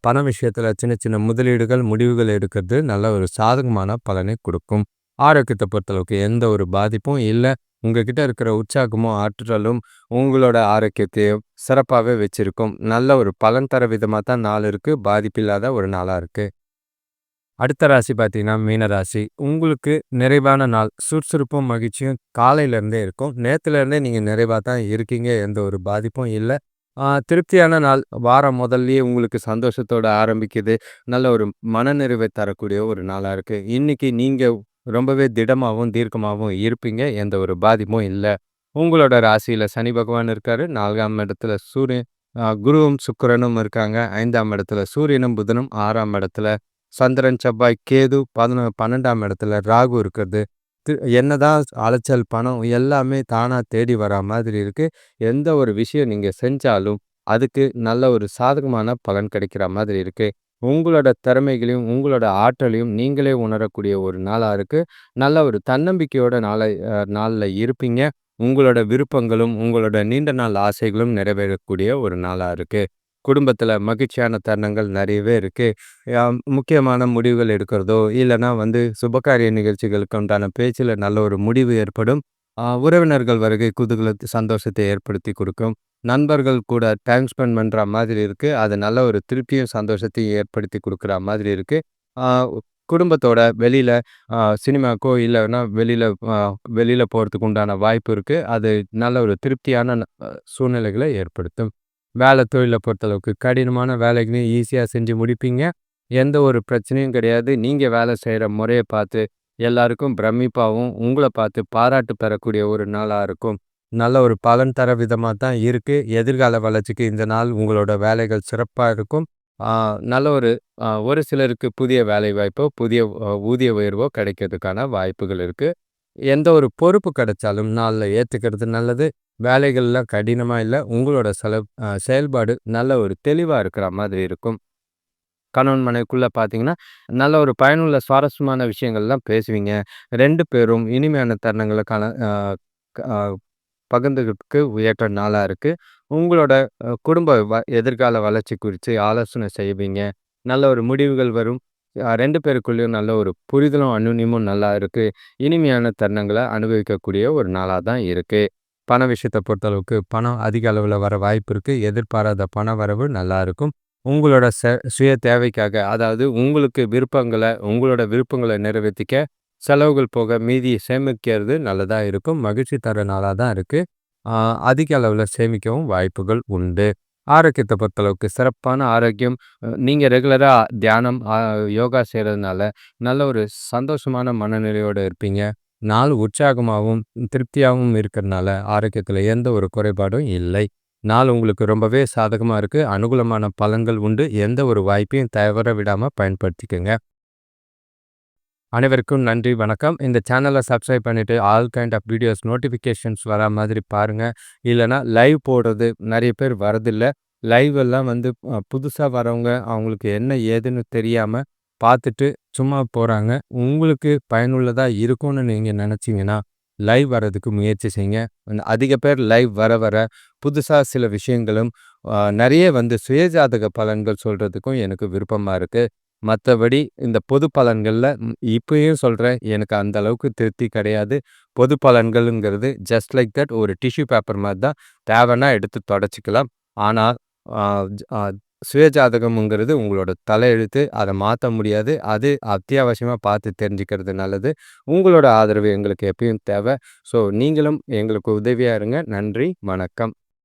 பண விஷயத்துல சின்ன சின்ன முதலீடுகள், முடிவுகள் எடுக்கிறது நல்ல ஒரு சாதகமான பலனை குடுக்கும். ஆரோக்கியத்த பொறுத்தளவுக்கு எந்த ஒரு பாதிப்பும் இல்ல. உங்ககிட்ட இருக்கிற உற்சாகமும், ஆற்றலும் உங்களோட ஆரோக்கியத்தையும் சிறப்பாவே வச்சிருக்கும். நல்ல ஒரு பலன் தர விதமா தான் நாள் இருக்கு. பாதிப்பில்லாத ஒரு நாளா இருக்கு. அடுத்த ராசி பார்த்தீங்கன்னா, மீன ராசி. உங்களுக்கு நிறைவான நாள். சுறுசுறுப்பும், மகிழ்ச்சியும் காலையில இருந்தே இருக்கும். நேத்துல இருந்தே நீங்க நிறைவா தான் இருக்கீங்க. எந்த ஒரு பாதிப்பும் இல்ல. திருப்தியான நாள். வாரம் முதல்லயே உங்களுக்கு சந்தோஷத்தோட ஆரம்பிக்குது. நல்ல ஒரு மனநிறைவை தரக்கூடிய ஒரு நாளா இருக்கு. இன்னைக்கு நீங்க ரொம்பவே திடமாவும், தீர்க்கமாவும் இருப்பீங்க. எந்த ஒரு பாதிப்பும் இல்ல. உங்களோட ராசியில சனி பகவான் இருக்காரு. 4ஆம் இடத்துல சூரியன் குருவும், சுக்கிரனும் இருக்காங்க. 5ஆம் இடத்துல சூரியனும், புதனும், 6ஆம் இடத்துல சந்திரன், செவ்வாய், கேது, 12ஆம் இடத்துல ராகு இருக்கிறது. என்னதான் அலைச்சல், பணம் எல்லாமே தானா தேடி வரா மாதிரி இருக்கு. எந்த ஒரு விஷயம் நீங்க செஞ்சாலும், அதுக்கு நல்ல ஒரு சாதகமான பலன் கிடைக்கிற மாதிரி இருக்கு. உங்களோட திறமைகளையும், உங்களோட ஆற்றலையும் நீங்களே உணரக்கூடிய ஒரு நாளா இருக்கு. நல்ல ஒரு தன்னம்பிக்கையோட நாள்ல இருப்பீங்க. உங்களோட விருப்பங்களும், உங்களோட நீண்ட நாள் ஆசைகளும் நிறைவேறக்கூடிய ஒரு நாளா இருக்கு. குடும்பத்தில மகிழ்ச்சியான தருணங்கள் நிறையவே இருக்கு. முக்கியமான முடிவுகள் எடுக்கிறதோ, இல்லன்னா சுபகாரிய நிகழ்ச்சிகளுக்கு உண்டான பேச்சுல நல்ல ஒரு முடிவு ஏற்படும். உறவினர்கள் வருகை குதூகலத்த சந்தோஷத்தை ஏற்படுத்தி குடுக்கும். நண்பர்கள் கூட டைம் ஸ்பெண்ட் பண்ற மாதிரி இருக்கு. அது நல்ல ஒரு திருப்தியும், சந்தோஷத்தையும் ஏற்படுத்தி குடுக்குற மாதிரி இருக்கு. ஆ குடும்பத்தோட வெளியில சினிமாக்கோ இல்லன்னா வெளியில போறதுக்கு உண்டான வாய்ப்பு இருக்கு. அது நல்ல ஒரு திருப்தியான சூழ்நிலைகளை ஏற்படுத்தும். வேலை தொழில பொறுத்தளவுக்கு கடினமான வேலைகளையும் ஈஸியா செஞ்சு முடிப்பீங்க. எந்த ஒரு பிரச்சனையும் கிடையாது. நீங்க வேலை செய்ற முறைய பார்த்து எல்லாருக்கும் பிரமிப்பாவும், உங்கள பார்த்து பாராட்டு பெறக்கூடிய ஒரு நாளா இருக்கும். நல்ல ஒரு பலன் தர விதமா தான் இருக்கு. எதிர்கால வளர்ச்சிக்கு இந்த நாள் உங்களோட வேலைகள் சிறப்பா இருக்கும். ஆ நல்ல ஒரு சிலருக்கு புதிய வேலைவாய்ப்போ, புதிய ஊதிய உயர்வோ கிடைக்கிறதுக்கான வாய்ப்புகள் இருக்கு. எந்த ஒரு பொறுப்பு கிடைச்சாலும் நாள்ல ஏத்துக்கிறது நல்லது. வேலைகள்லாம் கடினமா இல்ல. உங்களோட செயல்பாடு நல்ல ஒரு தெளிவா இருக்கிற மாதிரி இருக்கும். கணவன் மனைவிக்குள்ள பார்த்தீங்கன்னா, நல்ல ஒரு பயனுள்ள சுவாரஸ்யமான விஷயங்கள்லாம் பேசுவீங்க. 2 பேரும் இனிமையான தருணங்களுக்கான அ க அ பகிர்ந்துக்கிறதுக்கு ஏற்ற நாளா இருக்கு. உங்களோட குடும்ப எதிர்கால வளர்ச்சி குறித்து ஆலோசனை செய்வீங்க. நல்ல ஒரு முடிவுகள் வரும். 2 பேருக்குள்ளேயும் நல்ல ஒரு புரிதலும், அந்யோன்யமும் நல்லா இருக்கு. இனிமையான தருணங்கள அனுபவிக்கக்கூடிய ஒரு நாளா தான் இருக்கு. பண விஷயத்த பொறுத்தளவுக்கு பணம் அதிக அளவுல வர வாய்ப்பு இருக்கு. எதிர்பாராத பண வரவு நல்லா இருக்கும். உங்களோட சுய தேவைக்காக, அதாவது உங்களோட விருப்பங்கள நிறைவேத்திக்க செலவுகள் போக மீதிய சேமிக்கிறது நல்லதா இருக்கும். மகிழ்ச்சி தர நாளா தான் இருக்கு. ஆ அதிக அளவுல சேமிக்கவும் வாய்ப்புகள் உண்டு. ஆரோக்கியத்த பொறுத்தளவுக்கு சிறப்பான ஆரோக்கியம். நீங்க ரெகுலரா தியானம், யோகா செய்றதுனால நல்ல ஒரு சந்தோஷமான மனநிலையோட இருப்பீங்க. நாள் உற்சாகமாவும், திருப்தியாவும் இருக்கிறனால ஆரோக்கியத்துல எந்த ஒரு குறைபாடும் இல்லை. நாள் உங்களுக்கு ரொம்பவே சாதகமா இருக்கு. அனுகூலமான பலன்கள் உண்டு. எந்த ஒரு வாய்ப்பையும் தவற விடாம பயன்படுத்திக்கங்க. அனைவருக்கும் நன்றி, வணக்கம். இந்த சேனலை சப்ஸ்கிரைப் பண்ணிட்டு all kind of videos notifications வரா மாதிரி பாருங்க. இல்லைன்னா லைவ் போடுறது நிறைய பேர் வரதில்ல. லைவ் எல்லாம் புதுசாக வரவங்க அவங்களுக்கு என்ன ஏதுன்னு தெரியாமல் பார்த்துட்டு சும்மா போகிறாங்க. உங்களுக்கு பயனுள்ளதாக இருக்கும்னு நீங்கள் நினச்சிங்கன்னா லைவ் வர்றதுக்கு முயற்சி செய்யுங்க. அதிக பேர் லைவ் வர வர புதுசாக சில விஷயங்களும் நிறைய சுயஜாதக பலன்கள் சொல்கிறதுக்கும் எனக்கு விருப்பமாக இருக்குது. மற்றபடி இந்த பொது பலன்களில் இப்பயும் சொல்கிறேன், எனக்கு அந்த அளவுக்கு திருப்தி கிடையாது. பொது பலன்கள்ங்கிறது ஜஸ்ட் லைக் தட் ஒரு டிஷ்யூ பேப்பர் மாதிரி தான், தேவைன்னா எடுத்து தொடச்சிக்கலாம். ஆனால் சுயஜாதகம்ங்கிறது உங்களோட தலையெழுத்து, அதை மாற்ற முடியாது. அது அத்தியாவசியமாக பார்த்து தெரிஞ்சுக்கிறது நல்லது. உங்களோட ஆதரவு எங்களுக்கு எப்பயும் தேவை. ஸோ நீங்களும் எங்களுக்கு உதவியாக இருங்க. நன்றி, வணக்கம்.